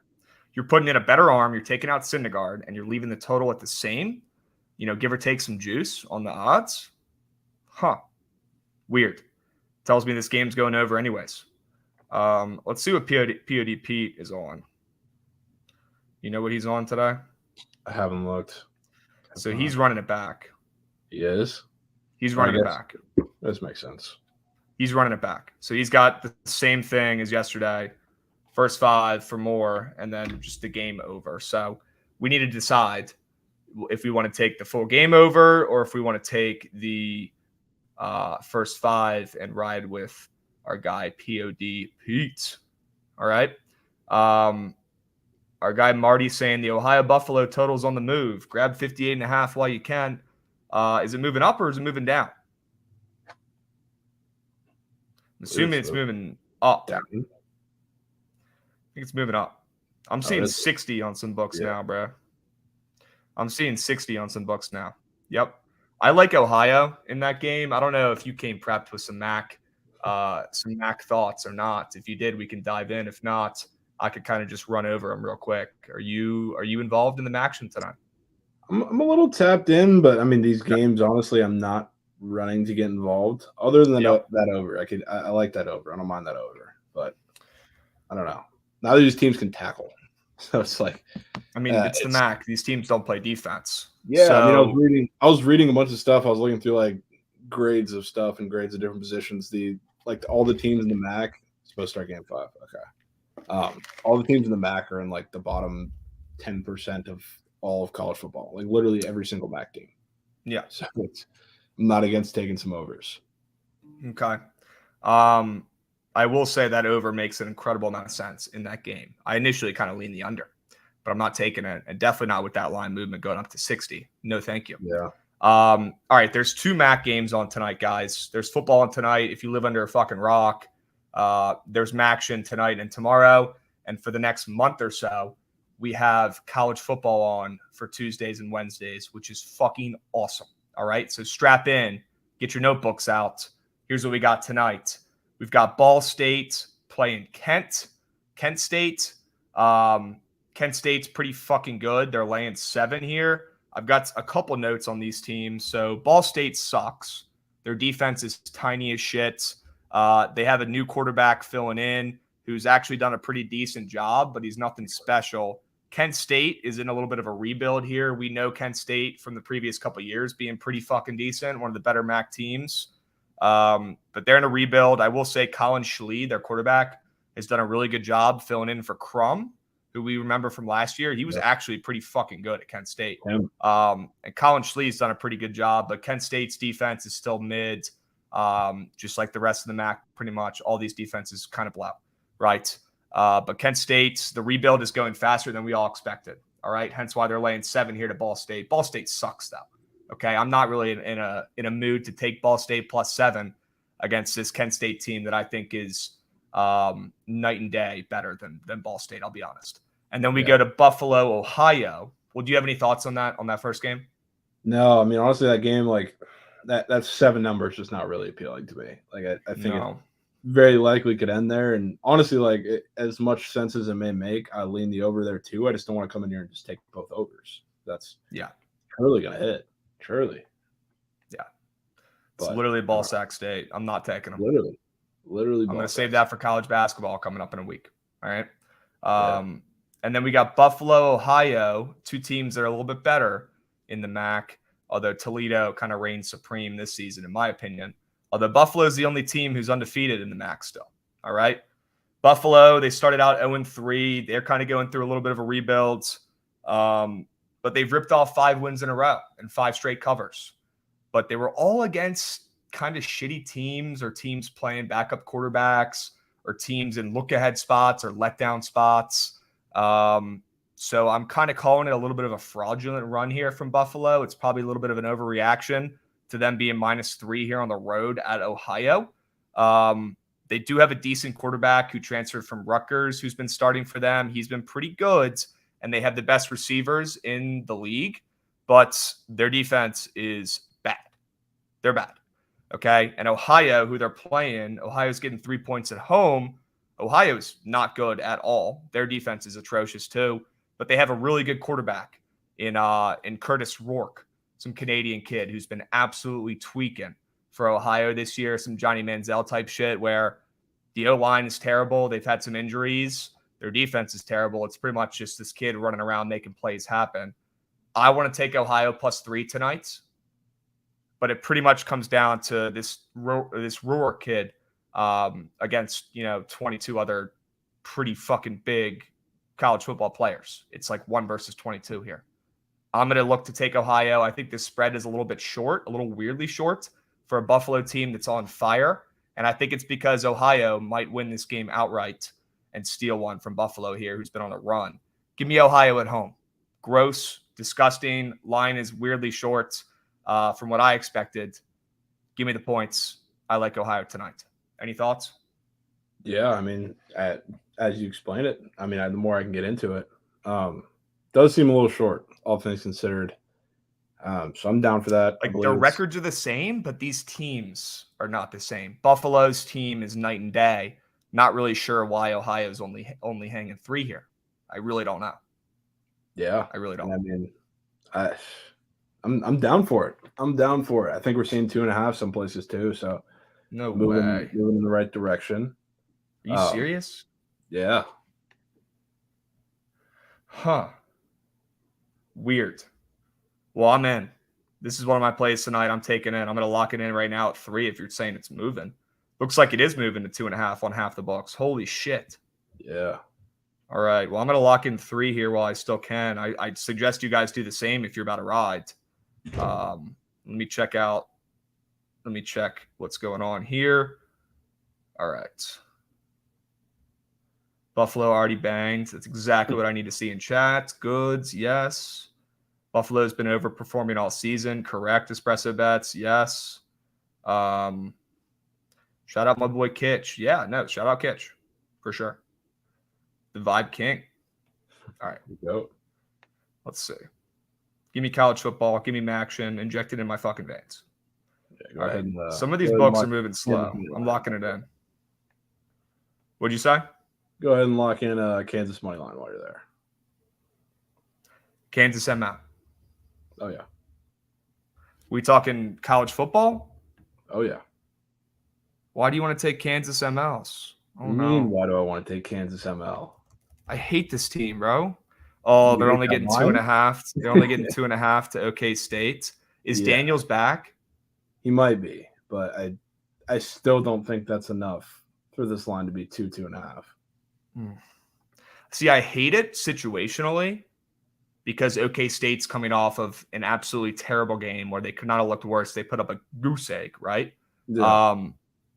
[SPEAKER 1] You're putting in a better arm, you're taking out Syndergaard, and you're leaving the total at the same, give or take some juice on the odds. Huh. Weird. Tells me this game's going over anyways. Let's see what POD Pete is on. You know what he's on today?
[SPEAKER 2] I haven't looked.
[SPEAKER 1] So he's running it back.
[SPEAKER 2] He is?
[SPEAKER 1] He's running it back.
[SPEAKER 2] This makes sense.
[SPEAKER 1] He's running it back. So he's got the same thing as yesterday. First 5 for more, and then just the game over. So we need to decide if we want to take the full game over or if we want to take the first 5 and ride with our guy POD Pete. All right. Our guy Marty saying the Ohio Buffalo total's on the move. Grab 58.5 while you can. Is it moving up or is it moving down? I'm assuming it's moving up.
[SPEAKER 2] Down.
[SPEAKER 1] I think it's moving up. I'm seeing 60 on some books now, bro. I'm seeing 60 on some books now. Yep. I like Ohio in that game. I don't know if you came prepped with some Mac thoughts or not. If you did, we can dive in. If not, I could kind of just run over them real quick. Are you involved in the action tonight?
[SPEAKER 2] I'm a little tapped in, but I mean these games, honestly, I'm not running to get involved. Other than that over, I like that over. I don't mind that over, but I don't know. Neither of these teams can tackle, so it's like.
[SPEAKER 1] I mean, it's the MAC. These teams don't play defense.
[SPEAKER 2] Yeah, so, I mean, I was reading a bunch of stuff. I was looking through like grades of stuff and grades of different positions. All the teams in the MAC supposed to start game 5. Okay, all the teams in the MAC are in like the bottom 10% of all of college football. Like literally every single MAC team.
[SPEAKER 1] Yeah,
[SPEAKER 2] so I'm not against taking some overs.
[SPEAKER 1] Okay. I will say that over makes an incredible amount of sense in that game. I initially kind of leaned the under, but I'm not taking it, and definitely not with that line movement going up to 60. No, thank you.
[SPEAKER 2] Yeah.
[SPEAKER 1] All right, there's 2 MAC games on tonight, guys. There's football on tonight. If you live under a fucking rock, there's MACtion tonight and tomorrow. And for the next month or so, we have college football on for Tuesdays and Wednesdays, which is fucking awesome. All right, so strap in, get your notebooks out. Here's what we got tonight. We've got Ball State playing Kent State. Kent State's pretty fucking good. They're laying 7 here. I've got a couple notes on these teams. So Ball State sucks. Their defense is tiny as shit. They have a new quarterback filling in who's actually done a pretty decent job, but he's nothing special. Kent State is in a little bit of a rebuild here. We know Kent State from the previous couple of years being pretty fucking decent, one of the better MAC teams. But they're in a rebuild. I will say Colin Schley, their quarterback, has done a really good job filling in for Crum, who we remember from last year. He was actually pretty fucking good at Kent State. And Colin Schley's done a pretty good job, but Kent State's defense is still mid, just like the rest of the MAC, pretty much. All these defenses kind of blow, right? But Kent State, the rebuild is going faster than we all expected, all right? Hence why they're laying 7 here to Ball State. Ball State sucks, though. Okay, I'm not really in a mood to take Ball State plus 7 against this Kent State team that I think is night and day better than Ball State, I'll be honest. And then we go to Buffalo, Ohio. Well, do you have any thoughts on that first game?
[SPEAKER 2] No, I mean, honestly, that game, like that 7 number is just not really appealing to me. Like I think it very likely could end there. And honestly, like as much sense as it may make, I lean the over there too. I just don't want to come in here and just take both overs. That's Surely gonna hit. Surely.
[SPEAKER 1] Yeah. It's
[SPEAKER 2] But
[SPEAKER 1] literally ball sack state. I'm not taking them.
[SPEAKER 2] Literally
[SPEAKER 1] I'm going
[SPEAKER 2] ball
[SPEAKER 1] to save
[SPEAKER 2] sacks.
[SPEAKER 1] that for college basketball coming up in a week. All right.
[SPEAKER 2] Yeah.
[SPEAKER 1] And then we got Buffalo, Ohio, two teams that are a little bit better in the MAC, although Toledo kind of reigns supreme this season, in my opinion. Although Buffalo is the only team who's undefeated in the MAC still. All right. Buffalo, they started out 0-3. They're kind of going through a little bit of a rebuild. But they've ripped off 5 wins in a row and 5 straight covers. But they were all against kind of shitty teams or teams playing backup quarterbacks or teams in look-ahead spots or letdown spots. So I'm kind of calling it a little bit of a fraudulent run here from Buffalo. It's probably a little bit of an overreaction to them being -3 here on the road at Ohio. They do have a decent quarterback who transferred from Rutgers who's been starting for them. He's been pretty good, and they have the best receivers in the league, but their defense is bad. They're bad. Okay. And Ohio, who they're playing, Ohio's getting 3 points at home. Ohio's not good at all. Their defense is atrocious too, but they have a really good quarterback in Curtis Rourke, some Canadian kid who's been absolutely tweaking for Ohio this year, some Johnny Manziel type shit where the O-line is terrible. They've had some injuries. Their defense is terrible. It's pretty much just this kid running around making plays happen. I want to take Ohio +3 tonight, but it pretty much comes down to this Rourke kid against 22 other pretty fucking big college football players. It's like 1 versus 22 here. I'm going to look to take Ohio. I think this spread is a little bit short, a little weirdly short for a Buffalo team that's on fire. And I think it's because Ohio might win this game outright and steal one from Buffalo here, who's been on a run. Give me Ohio at home. Gross, disgusting. Line is weirdly short from what I expected. Give me the points. I like Ohio tonight. Any thoughts?
[SPEAKER 2] Yeah, I mean, as you explain it, I mean, the more I can get into it, does seem a little short, all things considered. So I'm down for that.
[SPEAKER 1] Like their records are the same, but these teams are not the same. Buffalo's team is night and day. Not really sure why Ohio's only hanging 3 here. I really don't know.
[SPEAKER 2] Yeah,
[SPEAKER 1] I really don't.
[SPEAKER 2] I mean, I'm down for it. I'm down for it. I think we're seeing 2.5 some places too. So
[SPEAKER 1] no
[SPEAKER 2] moving
[SPEAKER 1] way.
[SPEAKER 2] in the right direction.
[SPEAKER 1] Are you serious?
[SPEAKER 2] Yeah.
[SPEAKER 1] Huh. Weird. Well, I'm in. This is one of my plays tonight. I'm taking in. I'm going to lock it in right now at 3 if you're saying it's moving. Looks like it is moving to 2.5 on half the books. Holy shit.
[SPEAKER 2] Yeah.
[SPEAKER 1] All right. Well, I'm going to lock in 3 here while I still can. I suggest you guys do the same if you're about to ride. Let me check what's going on here. All right. Buffalo already banged. That's exactly what I need to see in chat. Goods, yes. Buffalo's been overperforming all season. Correct, Espresso Bets. Yes. Shout out my boy Kitch. Yeah, no, shout out Kitch. For sure. The Vibe King. All right.
[SPEAKER 2] Go.
[SPEAKER 1] Let's see. Give me college football. Give me action. Inject it in my fucking veins.
[SPEAKER 2] Yeah,
[SPEAKER 1] all right. Some of these books are moving slow. I'm locking it in. What'd you say?
[SPEAKER 2] Go ahead and lock in Kansas money line while you're there.
[SPEAKER 1] Kansas ML.
[SPEAKER 2] Oh, yeah.
[SPEAKER 1] We talking college football?
[SPEAKER 2] Oh, yeah.
[SPEAKER 1] Why do you want to take Kansas MLs?
[SPEAKER 2] Oh, no. Why do I want to take Kansas ML?
[SPEAKER 1] I hate this team, bro. Oh, they're only getting 2.5. They're only getting 2.5 to OK State. Is Daniels back?
[SPEAKER 2] He might be, but I still don't think that's enough for this line to be 2.5.
[SPEAKER 1] See, I hate it situationally because OK State's coming off of an absolutely terrible game where they could not have looked worse. They put up a goose egg, right?
[SPEAKER 2] Yeah.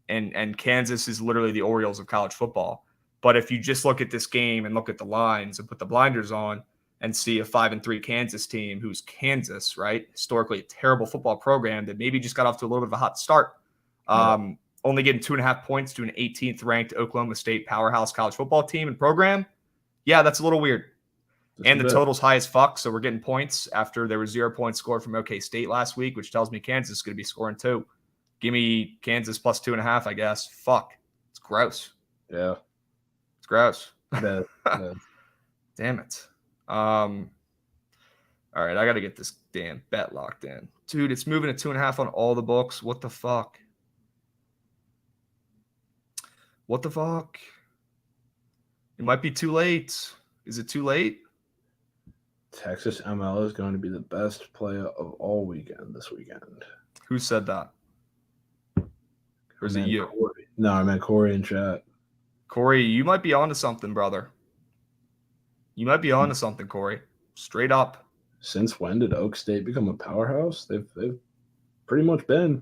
[SPEAKER 1] And Kansas is literally the Orioles of college football. But if you just look at this game and look at the lines and put the blinders on and see a 5-3 Kansas team who's Kansas, right? Historically a terrible football program that maybe just got off to a little bit of a hot start. Only getting 2.5 points to an 18th ranked Oklahoma State powerhouse college football team and program. Yeah, that's a little weird. And the total's high as fuck, so we're getting points after there was 0 points scored from OK State last week, which tells me Kansas is going to be scoring 2. Give me Kansas plus 2.5, I guess. Fuck. It's gross.
[SPEAKER 2] Yeah.
[SPEAKER 1] It's gross.
[SPEAKER 2] Yeah.
[SPEAKER 1] Damn it. All All right, I got to get this damn bet locked in. Dude, it's moving to 2.5 on all the books. What the fuck? What the fuck? It might be too late. Is it too late?
[SPEAKER 2] Texas ML is going to be the best play of all weekend this weekend.
[SPEAKER 1] Who said that? Or is it you?
[SPEAKER 2] Corey. No, I meant Corey in chat.
[SPEAKER 1] Corey, you might be onto something, brother. You might be onto something, Corey. Straight up.
[SPEAKER 2] Since when did Oak State become a powerhouse? They've pretty much been.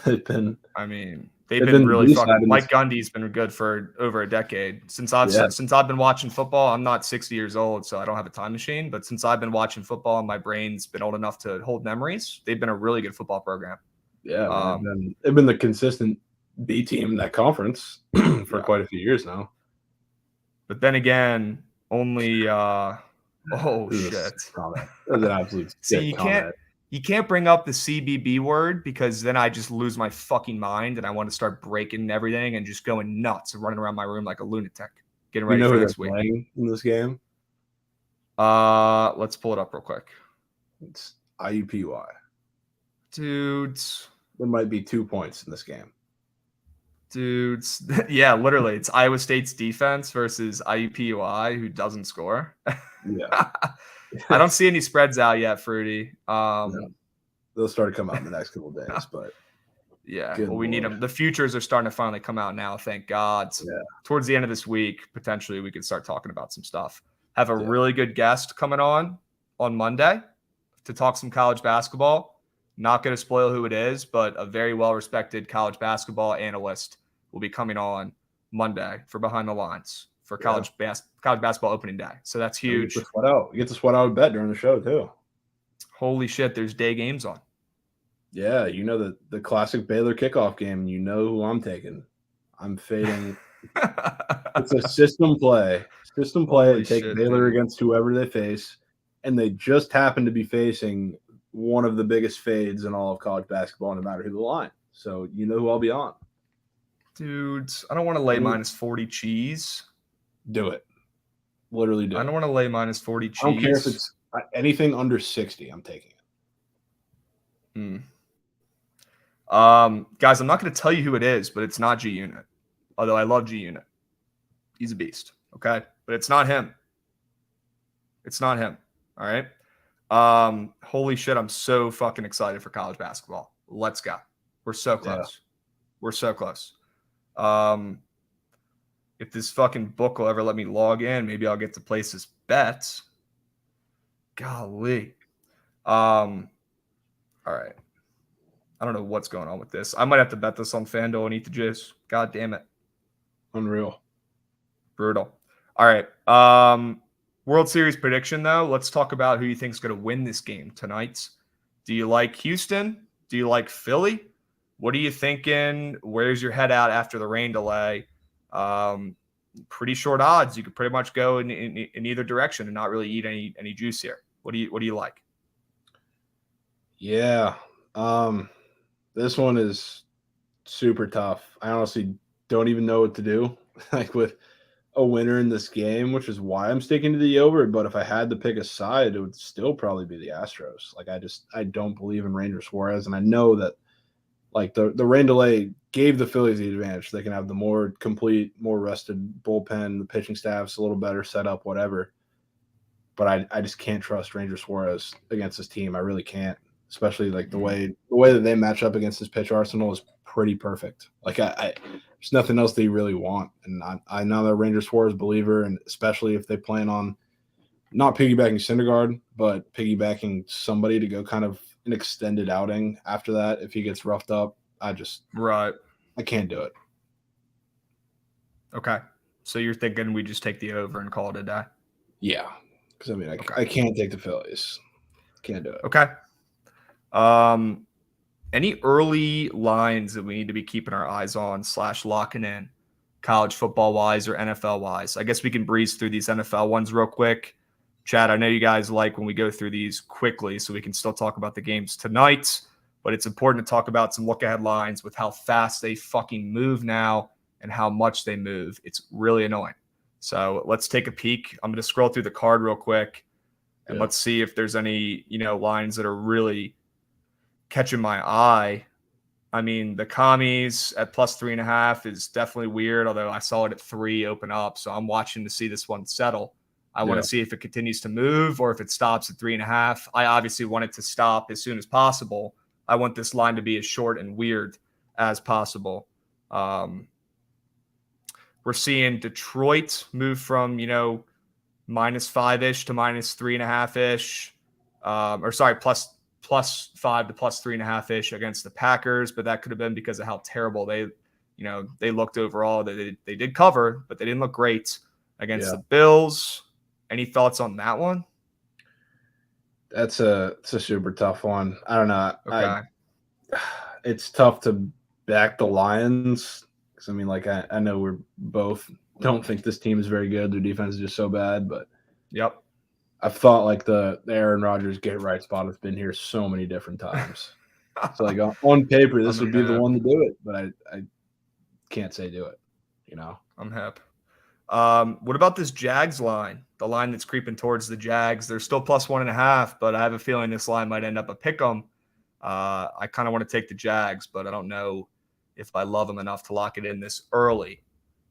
[SPEAKER 2] They've been.
[SPEAKER 1] I mean, they've been really fucking. Mike Gundy's been good for over a decade. Since I've been watching football, I'm not 60 years old, so I don't have a time machine. But since I've been watching football and my brain's been old enough to hold memories, they've been a really good football program.
[SPEAKER 2] Yeah, they've been the consistent B team in that conference for quite a few years now.
[SPEAKER 1] But then again, only oh shit!
[SPEAKER 2] That's an absolute.
[SPEAKER 1] See, you can't bring up the CBB word because then I just lose my fucking mind and I want to start breaking everything and just going nuts and running around my room like a lunatic, getting ready for next week.
[SPEAKER 2] In this game,
[SPEAKER 1] let's pull it up real quick.
[SPEAKER 2] It's IUPUI.
[SPEAKER 1] Dudes,
[SPEAKER 2] there might be 2 points in this game.
[SPEAKER 1] Dudes, yeah, literally, it's Iowa State's defense versus IUPUI, who doesn't score.
[SPEAKER 2] Yeah.
[SPEAKER 1] I don't see any spreads out yet, Fruity.
[SPEAKER 2] No. They'll start to come out in the next couple of days, but
[SPEAKER 1] yeah, well, we need them. The futures are starting to finally come out now, thank God. So towards the end of this week, potentially we can start talking about some stuff. Have a really good guest coming on Monday to talk some college basketball. Not going to spoil who it is, but a very well-respected college basketball analyst will be coming on Monday for Behind the Lines for college basketball opening day. So that's huge.
[SPEAKER 2] You get to sweat out a bet during the show too.
[SPEAKER 1] Holy shit, there's day games on.
[SPEAKER 2] Yeah, you know the classic Baylor kickoff game. You know who I'm taking. I'm fading. It's a system play. Holy take shit, Baylor against whoever they face, and they just happen to be facing one of the biggest fades in all of college basketball, no matter who the line. So you know who I'll be on.
[SPEAKER 1] Dudes, I don't want to lay minus 40 cheese.
[SPEAKER 2] Do it. Literally do it.
[SPEAKER 1] I don't want to lay minus 40 cheese.
[SPEAKER 2] I don't care if it's anything under 60, I'm taking it.
[SPEAKER 1] Guys, I'm not going to tell you who it is, but it's not G Unit. Although I love G Unit. He's a beast. Okay. But it's not him. It's not him. All right. Holy shit, I'm so fucking excited for college basketball. Let's go. We're so close. We're so close. If this fucking book will ever let me log in, maybe I'll get to place this bets. Golly. All right. I don't know what's going on with this. I might have to bet this on FanDuel and eat the juice. God damn it.
[SPEAKER 2] Unreal.
[SPEAKER 1] Brutal. All right. World Series prediction, though. Let's talk about who you think is going to win this game tonight. Do you like Houston? Do you like Philly? What are you thinking? Where's your head at after the rain delay? Pretty short odds. You could pretty much go in either direction and not really eat any juice here. What do you like?
[SPEAKER 2] Yeah. This one is super tough. I honestly don't even know what to do. Like with a winner in this game, which is why I'm sticking to the over. But if I had to pick a side, it would still probably be the Astros. Like I don't believe in Ranger Suarez, and I know that like the rain delay gave the Phillies the advantage. They can have the more complete, more rested bullpen. The pitching staff's a little better set up, whatever. But I just can't trust Ranger Suarez against this team. I really can't, especially like the way that they match up against his pitch arsenal is pretty perfect. Like there's nothing else they really want. And I'm not a Ranger Suarez believer, and especially if they plan on not piggybacking Syndergaard, but piggybacking somebody to go kind of an extended outing after that. If he gets roughed up, I can't do it.
[SPEAKER 1] Okay. So you're thinking we just take the over and call it a day?
[SPEAKER 2] Yeah. Because, I mean, I can't take the Phillies. Can't do it.
[SPEAKER 1] Okay. Any early lines that we need to be keeping our eyes on / locking in college football wise or NFL wise? I guess we can breeze through these NFL ones real quick. Chad, I know you guys like when we go through these quickly so we can still talk about the games tonight, but it's important to talk about some look ahead lines with how fast they fucking move now and how much they move. It's really annoying. So let's take a peek. I'm going to scroll through the card real quick. And
[SPEAKER 2] Yeah.
[SPEAKER 1] let's see if there's any, lines that are really catching my eye. I mean, the commies at +3.5 is definitely weird, although I saw it at 3 open up. So I'm watching to see this one settle. I want to see if it continues to move or if it stops at 3.5. I obviously want it to stop as soon as possible. I want this line to be as short and weird as possible. We're seeing Detroit move from, -5-ish to -3.5-ish. +5 to +3.5-ish against the Packers, but that could have been because of how terrible they looked overall. They did cover, but they didn't look great against the Bills. Any thoughts on that one?
[SPEAKER 2] It's a super tough one. I don't know.
[SPEAKER 1] Okay.
[SPEAKER 2] It's tough to back the Lions because I know we're both don't think this team is very good. Their defense is just so bad, but
[SPEAKER 1] Yep.
[SPEAKER 2] I've thought the Aaron Rodgers get right spot has been here so many different times. So on paper, this would be the one to do it, but I can't say do it.
[SPEAKER 1] I'm hip. What about this Jags line? The line that's creeping towards the Jags. They're still +1.5, but I have a feeling this line might end up a pick 'em. I kind of want to take the Jags, but I don't know if I love them enough to lock it in this early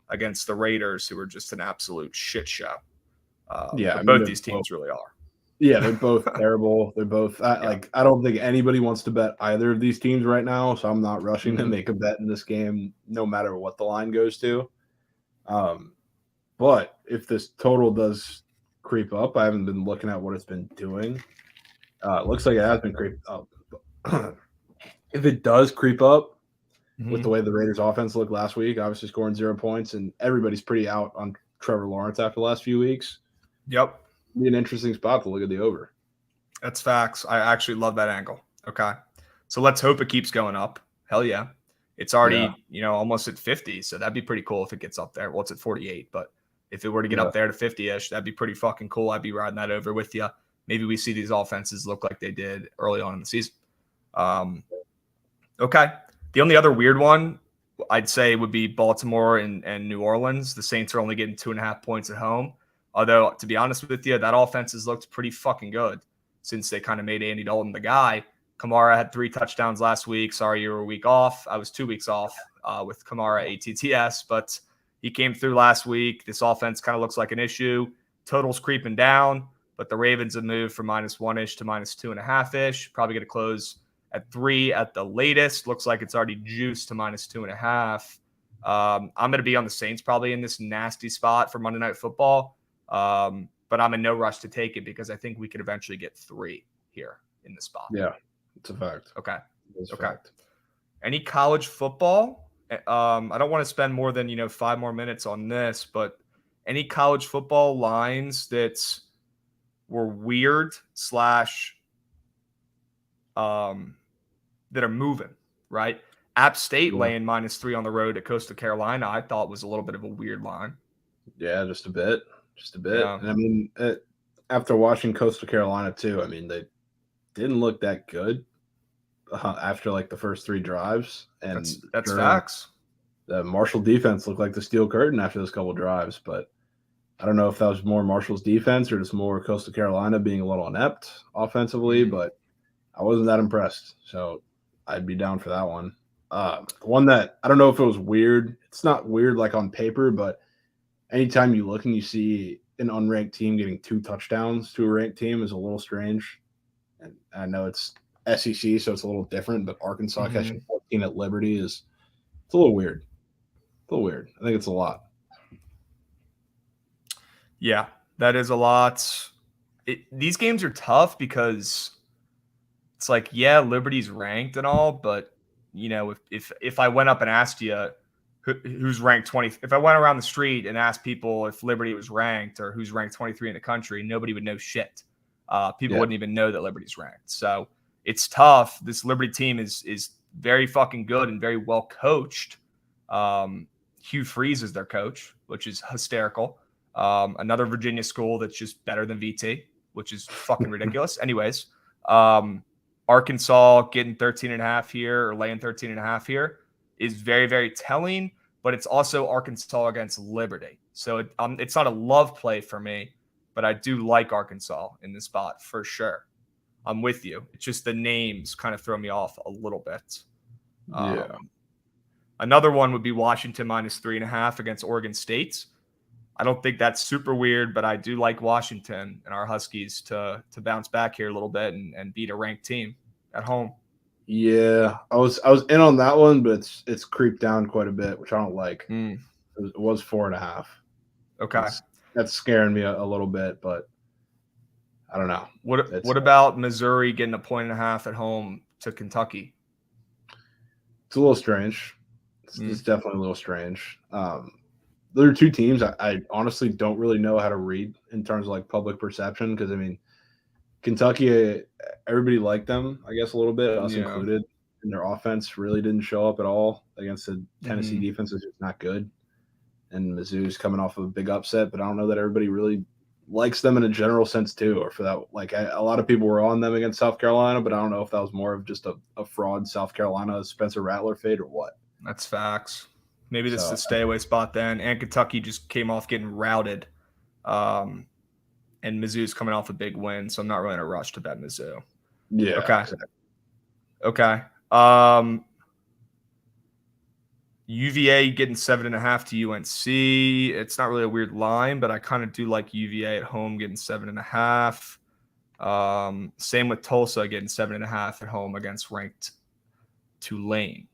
[SPEAKER 1] against the Raiders, who are just an absolute shit show. But both these teams really are.
[SPEAKER 2] Yeah, they're both terrible. They're both I don't think anybody wants to bet either of these teams right now, so I'm not rushing to make a bet in this game, no matter what the line goes to. But if this total does creep up, I haven't been looking at what it's been doing. It looks like it has been creeping up. If it does creep up with the way the Raiders offense looked last week, obviously scoring 0 points, and everybody's pretty out on Trevor Lawrence after the last few weeks.
[SPEAKER 1] Yep.
[SPEAKER 2] Be an interesting spot to look at the over.
[SPEAKER 1] That's facts. I actually love that angle. Okay. So let's hope it keeps going up. Hell yeah. It's already, almost at 50. So that'd be pretty cool if it gets up there. Well, it's at 48, but if it were to get up there to 50-ish, that'd be pretty fucking cool. I'd be riding that over with you. Maybe we see these offenses look like they did early on in the season. Okay. The only other weird one I'd say would be Baltimore and New Orleans. The Saints are only getting 2.5 points at home. Although, to be honest with you, that offense has looked pretty fucking good since they kind of made Andy Dalton the guy. Kamara had 3 touchdowns last week. Sorry, you were a week off. I was 2 weeks off with Kamara ATTS, but he came through last week. This offense kind of looks like an issue. Total's creeping down, but the Ravens have moved from -1-ish to -2.5-ish. Probably going to close at 3 at the latest. Looks like it's already juiced to -2.5. I'm going to be on the Saints probably in this nasty spot for Monday Night Football. But I'm in no rush to take it because I think we could eventually get 3 here in the spot.
[SPEAKER 2] Yeah, it's a fact.
[SPEAKER 1] Okay.
[SPEAKER 2] It's a
[SPEAKER 1] okay.
[SPEAKER 2] fact.
[SPEAKER 1] Any college football? I don't want to spend more than 5 more minutes on this, but any college football lines that were weird / that are moving, right? App State laying -3 on the road at Coastal Carolina, I thought was a little bit of a weird line.
[SPEAKER 2] Yeah, just a bit.
[SPEAKER 1] Yeah.
[SPEAKER 2] And I mean, after watching Coastal Carolina too, I mean, they didn't look that good after the first 3 drives. And
[SPEAKER 1] that's facts.
[SPEAKER 2] The Marshall defense looked like the steel curtain after those couple drives, but I don't know if that was more Marshall's defense or just more Coastal Carolina being a little inept offensively, but I wasn't that impressed. So I'd be down for that one. One that I don't know if it was weird. It's not weird on paper, but anytime you look and you see an unranked team getting 2 touchdowns to a ranked team is a little strange. And I know it's SEC, so it's a little different, but Arkansas catching 14 at Liberty it's a little weird. I think it's a lot.
[SPEAKER 1] Yeah, that is a lot. These games are tough because it's Liberty's ranked and all, but if I went up and asked you who's ranked 20, if I went around the street and asked people if Liberty was ranked or who's ranked 23 in the country, nobody would know shit. People wouldn't even know that Liberty's ranked. So it's tough. This Liberty team is very fucking good and very well coached. Hugh Freeze is their coach, which is hysterical. Another Virginia school that's just better than VT, which is fucking ridiculous. Anyways, Arkansas getting 13.5 here or laying 13.5 here is very, very telling, but it's also Arkansas against Liberty. So it's not a love play for me, but I do like Arkansas in this spot for sure. I'm with you. It's just the names kind of throw me off a little bit.
[SPEAKER 2] Yeah.
[SPEAKER 1] Another one would be Washington -3.5 against Oregon State. I don't think that's super weird, but I do like Washington and our Huskies to bounce back here a little bit and beat a ranked team at home.
[SPEAKER 2] Yeah, I was in on that one, but it's creeped down quite a bit, which I don't like. It was 4.5.
[SPEAKER 1] Okay.
[SPEAKER 2] That's scaring me a little bit, but I don't know.
[SPEAKER 1] What about Missouri getting 1.5 at home to Kentucky?
[SPEAKER 2] It's a little strange. It's definitely a little strange. There are two teams I honestly don't really know how to read in terms of like public perception, because I mean, Kentucky, everybody liked them, I guess, a little bit, us included, and their offense really didn't show up at all against the Tennessee defense, which is not good. And Mizzou's coming off of a big upset, but I don't know that everybody really likes them in a general sense too, or for that, like a lot of people were on them against South Carolina, but I don't know if that was more of just a fraud South Carolina Spencer Rattler fade or what.
[SPEAKER 1] That's facts. Maybe this is a stay away spot then. And Kentucky just came off getting routed. And Mizzou's coming off a big win, so I'm not really in a rush to bet Mizzou.
[SPEAKER 2] Yeah.
[SPEAKER 1] Okay.
[SPEAKER 2] Exactly.
[SPEAKER 1] Okay. UVA getting 7.5 to UNC. It's not really a weird line, but I kind of do like UVA at home getting 7.5. Same with Tulsa getting 7.5 at home against ranked Tulane.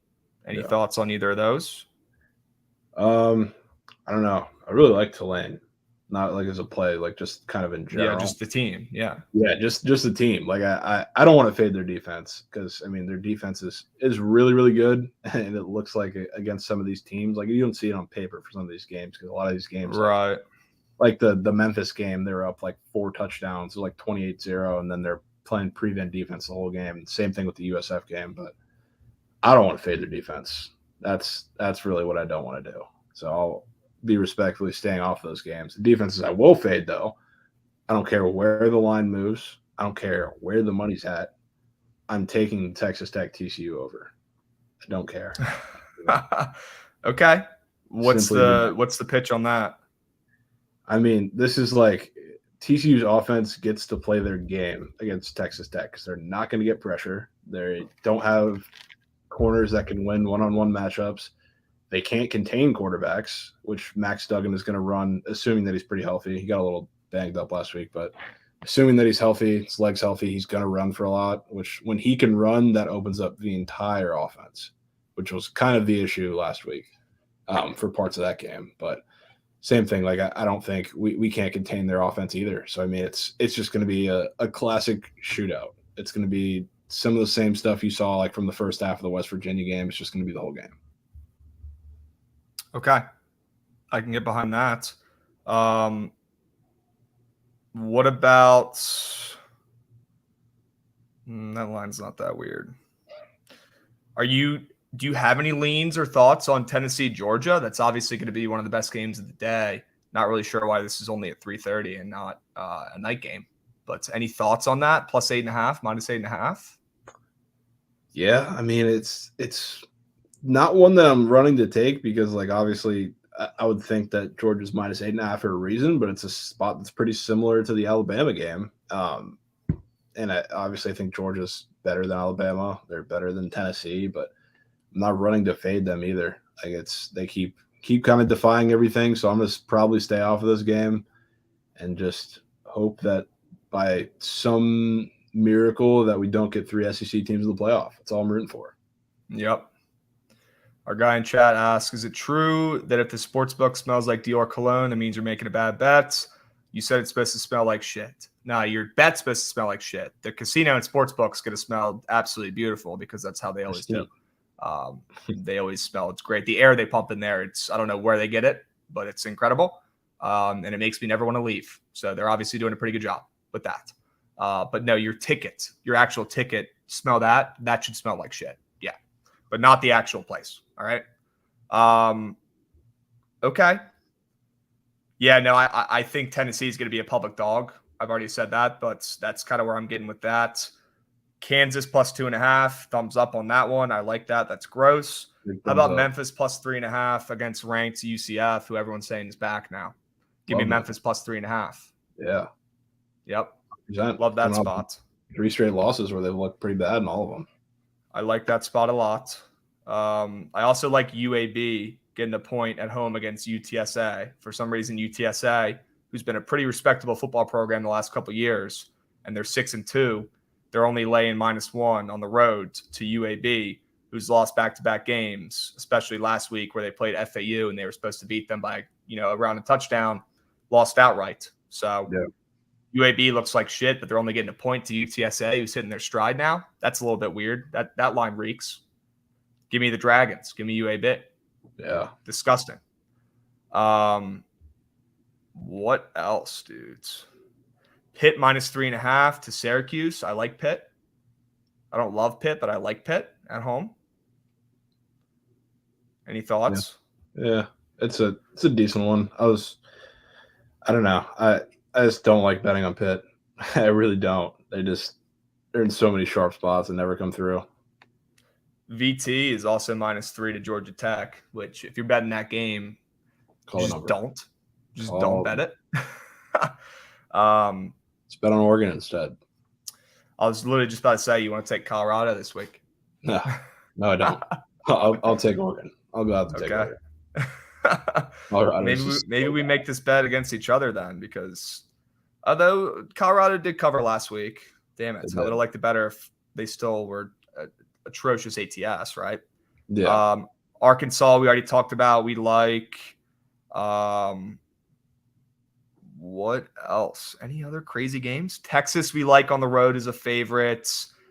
[SPEAKER 1] Any thoughts on either of those?
[SPEAKER 2] I don't know. I really like Tulane. Not like as a play, like just kind of in general.
[SPEAKER 1] Yeah, just the team. Yeah.
[SPEAKER 2] Yeah, just the team. Like I don't want to fade their defense, because I mean their defense is really, really good, and it looks like against some of these teams, like you don't see it on paper for some of these games, because a lot of these games,
[SPEAKER 1] right,
[SPEAKER 2] like the Memphis game, they were up like 4 touchdowns, so like 28-0, and then they're playing prevent defense the whole game. Same thing with the USF game, but I don't want to fade their defense. That's really what I don't want to do. So I'll be respectfully staying off those games. The defenses I will fade, though, I don't care where the line moves. I don't care where the money's at. I'm taking Texas Tech TCU over. I don't care.
[SPEAKER 1] Okay. What's the pitch on that?
[SPEAKER 2] I mean, this is like TCU's offense gets to play their game against Texas Tech, because they're not going to get pressure. They don't have corners that can win one-on-one matchups. They can't contain quarterbacks, which Max Duggan is going to run, assuming that he's pretty healthy. He got a little banged up last week, but assuming that he's healthy, his leg's healthy, he's going to run for a lot, which when he can run, that opens up the entire offense, which was kind of the issue last week for parts of that game. But same thing, like I don't think we can't contain their offense either. So, I mean, it's just going to be a classic shootout. It's going to be some of the same stuff you saw like from the first half of the West Virginia game. It's just going to be the whole game.
[SPEAKER 1] Okay. I can get behind that. What about that line's not that weird. Do you have any leans or thoughts on Tennessee, Georgia? That's obviously going to be one of the best games of the day. Not really sure why this is only at 3:30 and not a night game. But any thoughts on that? Plus 8.5, minus 8.5?
[SPEAKER 2] Yeah, I mean it's not one that I'm running to take, because like obviously I would think that Georgia's minus 8.5 for a reason, but it's a spot that's pretty similar to the Alabama game. And I obviously think Georgia's better than Alabama. They're better than Tennessee, but I'm not running to fade them either. Like they keep kind of defying everything. So I'm going to probably stay off of this game and just hope that by some miracle that we don't get 3 SEC teams in the playoff. That's all I'm rooting for.
[SPEAKER 1] Yep. Our guy in chat asks, is it true that if the sports book smells like Dior cologne, it means you're making a bad bet? You said it's supposed to smell like shit. No, your bet's supposed to smell like shit. The casino and sports book's going to smell absolutely beautiful, because that's how they always do. They always smell. It's great. The air they pump in there, I don't know where they get it, but it's incredible. And it makes me never want to leave. So they're obviously doing a pretty good job with that. But no, your actual ticket, smell that. That should smell like shit. Yeah. But not the actual place. All right. Okay. Yeah, no, I think Tennessee is going to be a public dog. I've already said that, but that's kind of where I'm getting with that. Kansas plus 2.5. Thumbs up on that one. I like that. That's gross. How about Memphis plus 3.5 against ranked UCF, who everyone's saying is back now? Give me Memphis plus 3.5.
[SPEAKER 2] Yeah.
[SPEAKER 1] Yep.
[SPEAKER 2] 100%.
[SPEAKER 1] Love that
[SPEAKER 2] Coming off
[SPEAKER 1] spot.
[SPEAKER 2] 3 straight losses where they've looked pretty bad in all of them.
[SPEAKER 1] I like that spot a lot. I also like UAB getting a point at home against UTSA. For some reason, UTSA, who's been a pretty respectable football program the last couple of years, and they're 6-2, they're only laying -1 on the road to UAB, who's lost back-to-back games, especially last week where they played FAU and they were supposed to beat them by around a touchdown, lost outright. So
[SPEAKER 2] Yeah.
[SPEAKER 1] UAB looks like shit, but they're only getting a point to UTSA, who's hitting their stride now. That's a little bit weird. That line reeks. Give me the Dragons. Give me UAB.
[SPEAKER 2] Yeah.
[SPEAKER 1] Disgusting. What else, dudes? Pitt -3.5 to Syracuse. I like Pitt. I don't love Pitt, but I like Pitt at home. Any thoughts?
[SPEAKER 2] Yeah. It's a decent one. I don't know. I just don't like betting on Pitt. I really don't. They're in so many sharp spots and never come through.
[SPEAKER 1] VT is also -3 to Georgia Tech, which if you're betting that game, just don't bet it.
[SPEAKER 2] Let's bet on Oregon instead.
[SPEAKER 1] I was literally just about to say, you want to take Colorado this week?
[SPEAKER 2] No, I don't. I'll take Oregon. I'll go out and take Oregon.
[SPEAKER 1] Maybe we make this bet against each other then, because although Colorado did cover last week, damn it, I would have liked it better if they still were atrocious ATS, right?
[SPEAKER 2] Yeah.
[SPEAKER 1] Arkansas, we already talked about. We like. What else? Any other crazy games? Texas, we like on the road as a favorite.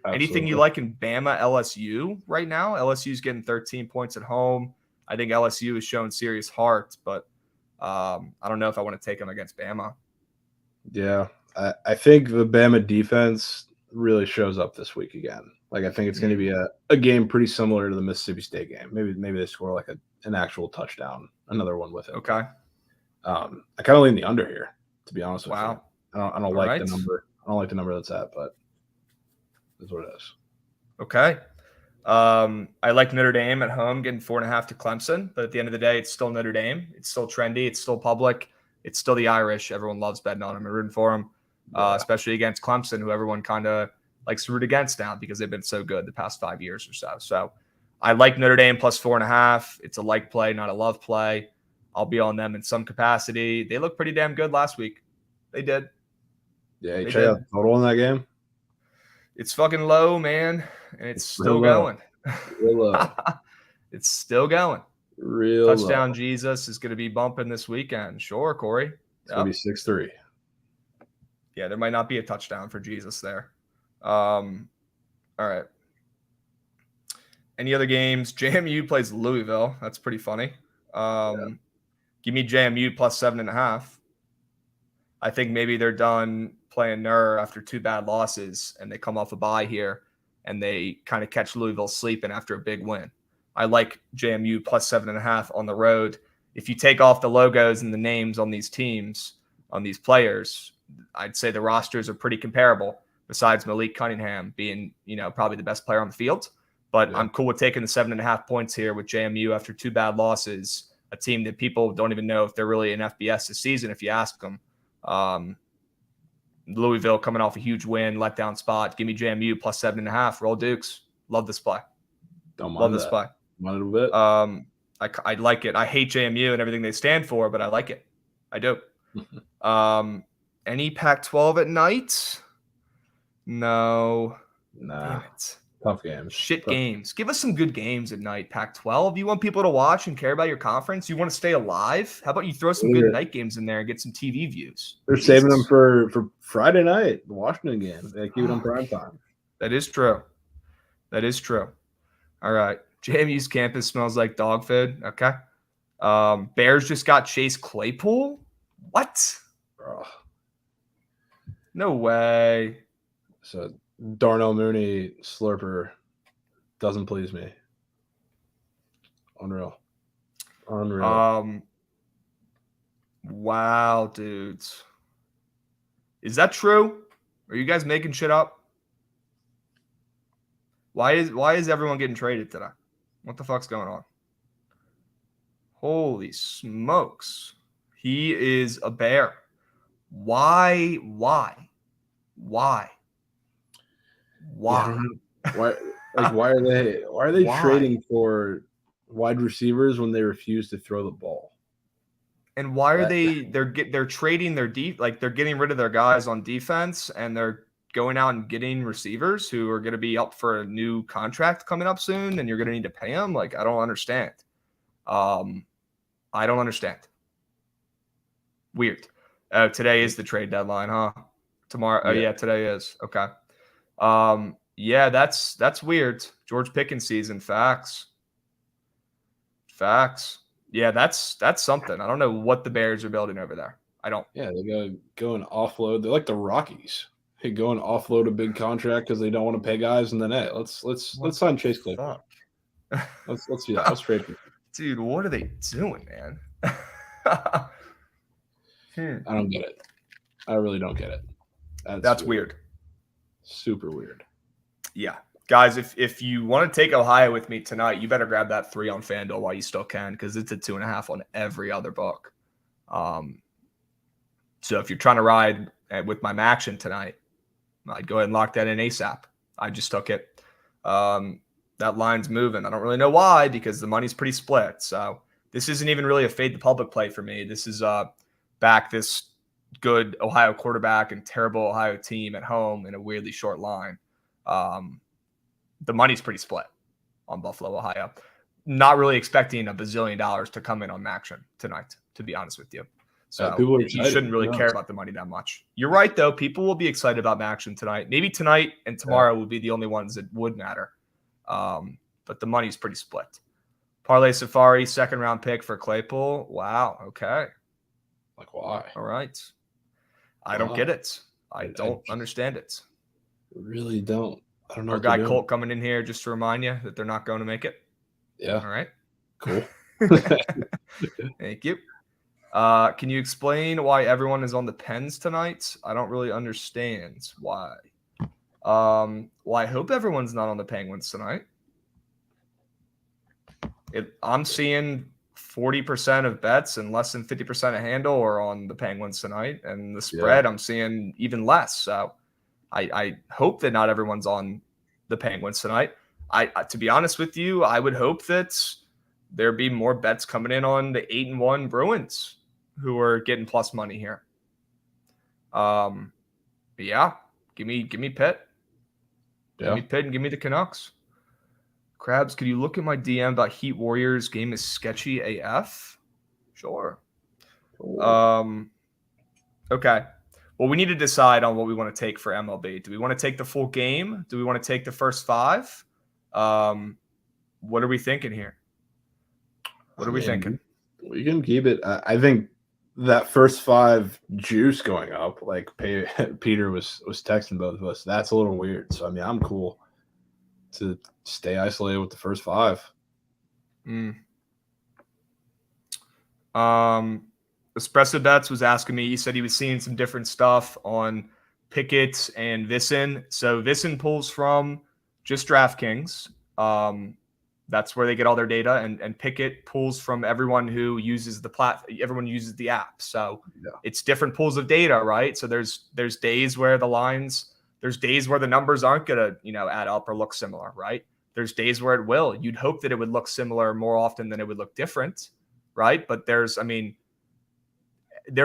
[SPEAKER 1] Absolutely. Anything you like in Bama, LSU right now? LSU's getting 13 points at home. I think LSU has shown serious heart, but I don't know if I want to take them against Bama.
[SPEAKER 2] Yeah, I think the Bama defense really shows up this week again. Like, I think it's going to be a game pretty similar to the Mississippi State game. Maybe they score like an actual touchdown, another one with it.
[SPEAKER 1] Okay.
[SPEAKER 2] I kind of lean the under here, to be honest with you.
[SPEAKER 1] Wow.
[SPEAKER 2] I don't like the number. I don't like the number that's at, but that's what it is.
[SPEAKER 1] Okay. I like Notre Dame at home getting 4.5 to Clemson, but at the end of the day, it's still Notre Dame. It's still trendy. It's still public. It's still the Irish. Everyone loves betting on them and rooting for them, especially against Clemson, who everyone kind of likes to root against now because they've been so good the past 5 years or so. So I like Notre Dame +4.5. It's a like play, not a love play. I'll be on them in some capacity. They look pretty damn good last week. They did.
[SPEAKER 2] Yeah, you check out the total in that game.
[SPEAKER 1] It's fucking low, man, and it's still going.
[SPEAKER 2] Real low.
[SPEAKER 1] It's still going.
[SPEAKER 2] Real
[SPEAKER 1] touchdown
[SPEAKER 2] low.
[SPEAKER 1] Jesus is going to be bumping this weekend. Sure, Corey.
[SPEAKER 2] It's going to be 6-3.
[SPEAKER 1] Yeah, there might not be a touchdown for Jesus there. All right. Any other games? JMU plays Louisville. That's pretty funny. Give me JMU +7.5. I think maybe they're done playing NUR after 2 bad losses, and they come off a bye here, and they kind of catch Louisville sleeping after a big win. I like JMU +7.5 on the road. If you take off the logos and the names on these teams, on these players, I'd say the rosters are pretty comparable, besides Malik Cunningham being, probably the best player on the field. But I'm cool with taking the 7.5 points here with JMU after 2 bad losses, a team that people don't even know if they're really in FBS this season if you ask them. Louisville coming off a huge win, letdown spot. Give me JMU +7.5. Roll Dukes. Love this play.
[SPEAKER 2] Don't mind
[SPEAKER 1] Love this play.
[SPEAKER 2] A little bit.
[SPEAKER 1] I like it. I hate JMU and everything they stand for, but I like it. I do. Any Pac-12 at night? No.
[SPEAKER 2] Nah.
[SPEAKER 1] Damn it.
[SPEAKER 2] Tough games.
[SPEAKER 1] Shit games. Give us some good games at night, Pac-12. You want people to watch and care about your conference? You want to stay alive? How about you throw some good night games in there and get some TV views?
[SPEAKER 2] They're saving them for Friday night, the Washington game. They keep it on prime time.
[SPEAKER 1] That is true. All right. JMU's campus smells like dog food. Okay. Bears just got Chase Claypool? What?
[SPEAKER 2] Bro.
[SPEAKER 1] No way.
[SPEAKER 2] So Darnell Mooney slurper doesn't please me. Unreal.
[SPEAKER 1] Wow, dudes. Is that true? Are you guys making shit up? Why is everyone getting traded today? What the fuck's going on? Holy smokes. He is a bear. Why?
[SPEAKER 2] Yeah, I don't know why. Like, why are they
[SPEAKER 1] Why?
[SPEAKER 2] trading for wide receivers when they refuse to throw the ball?
[SPEAKER 1] And why are
[SPEAKER 2] That
[SPEAKER 1] they're trading their they're getting rid of their guys on defense and they're going out and getting receivers who are going to be up for a new contract coming up soon and you're going to need to pay them? Like, I don't understand. I don't understand. Weird. Today is the trade deadline, huh? Tomorrow. Oh
[SPEAKER 2] yeah,
[SPEAKER 1] yeah, today is. Okay. Yeah, that's weird. George Pickens season. Facts. Yeah, that's something. I don't know what the Bears are building over there. I don't.
[SPEAKER 2] yeah, they gotta go and offload. They're like the Rockies. They go and offload a big contract because they don't want to pay guys, and then hey, let's sign Chase Claypool.
[SPEAKER 1] Fuck.
[SPEAKER 2] Let's do that. Let's trade for him.
[SPEAKER 1] Dude, what are they doing, man?
[SPEAKER 2] I don't get it. I really don't get it.
[SPEAKER 1] That's weird.
[SPEAKER 2] Super weird.
[SPEAKER 1] Yeah. Guys, if you want to take Ohio with me tonight, you better grab that 3 on FanDuel while you still can, because it's a 2.5 on every other book. So if you're trying to ride with my action tonight, I'd go ahead and lock that in ASAP. I just took it. That line's moving. I don't really know why, because the money's pretty split. So this isn't even really a fade the public play for me. This is back this good Ohio quarterback and terrible Ohio team at home in a weirdly short line. The money's pretty split on Buffalo, Ohio. Not really expecting $1 bazillion to come in on action tonight, to be honest with you. So
[SPEAKER 2] people are
[SPEAKER 1] you
[SPEAKER 2] excited.
[SPEAKER 1] shouldn't really care about the money that much. You're right, though. People will be excited about action tonight. Maybe tonight and tomorrow will be the only ones that would matter. But the money's pretty split. Parlay Safari, 2nd-round pick for Claypool. Wow. Okay.
[SPEAKER 2] Like, why?
[SPEAKER 1] All right. I don't get it. I don't understand it.
[SPEAKER 2] Really don't. I don't know.
[SPEAKER 1] Our guy Colt coming in here just to remind you that they're not going to make it.
[SPEAKER 2] Yeah.
[SPEAKER 1] All right.
[SPEAKER 2] Cool.
[SPEAKER 1] Thank you. Can you explain why everyone is on the Pens tonight? I don't really understand why. Well, I hope everyone's not on the Penguins tonight. I'm seeing 40% of bets and less than 50% of handle are on the Penguins tonight, and the spread I'm seeing even less. So I hope that not everyone's on the Penguins tonight. To be honest with you, I would hope that there be more bets coming in on the 8-1 Bruins, who are getting plus money here. But yeah, give me Pitt. Give me Pitt and give me the Canucks. Krabs, could you look at my DM about Heat Warriors? Game is sketchy AF. Sure. Okay. Well, we need to decide on what we want to take for MLB. Do we want to take the full game? Do we want to take the first 5? What are we thinking here? What are we thinking?
[SPEAKER 2] We can keep it. I think that first 5 juice going up, like Peter was texting both of us. That's a little weird. So I mean, I'm cool to stay isolated with the first 5.
[SPEAKER 1] Espresso Bets was asking me. He said he was seeing some different stuff on Pickett and Visson. So Visson pulls from just DraftKings. That's where they get all their data, and Pickett pulls from everyone who uses everyone uses the app. So it's different pools of data, right? So there's days where there's days where the numbers aren't gonna, add up or look similar, right? There's days where it will. You'd hope that it would look similar more often than it would look different, right? But there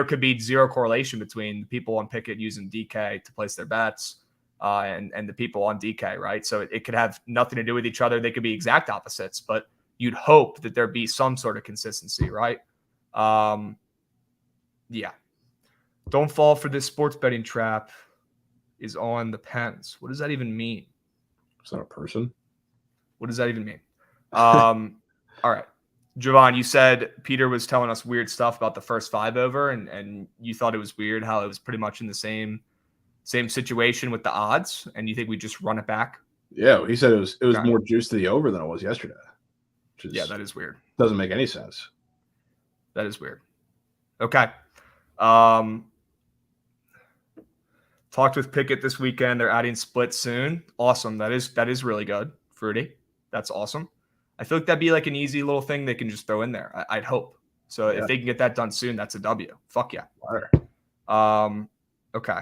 [SPEAKER 1] could be zero correlation between the people on Pickett using DK to place their bets and the people on DK, right? So it could have nothing to do with each other. They could be exact opposites, but you'd hope that there be some sort of consistency, right? Yeah. Don't fall for this sports betting trap is on the Pens. What does that even mean?
[SPEAKER 2] Is that a person?
[SPEAKER 1] What does that even mean? All right. Jovan, you said Peter was telling us weird stuff about the first 5 over, and you thought it was weird how it was pretty much in the same situation with the odds, and you think we just run it back?
[SPEAKER 2] Yeah, he said it was more juice to the over than it was yesterday.
[SPEAKER 1] Yeah, that is weird.
[SPEAKER 2] Doesn't make any sense.
[SPEAKER 1] That is weird. Okay. Talked with Pickett this weekend. They're adding split soon. Awesome. That is really good. Fruity. That's awesome. I feel like that'd be like an easy little thing they can just throw in there. I'd hope. So if they can get that done soon, that's a W. Fuck yeah. Okay.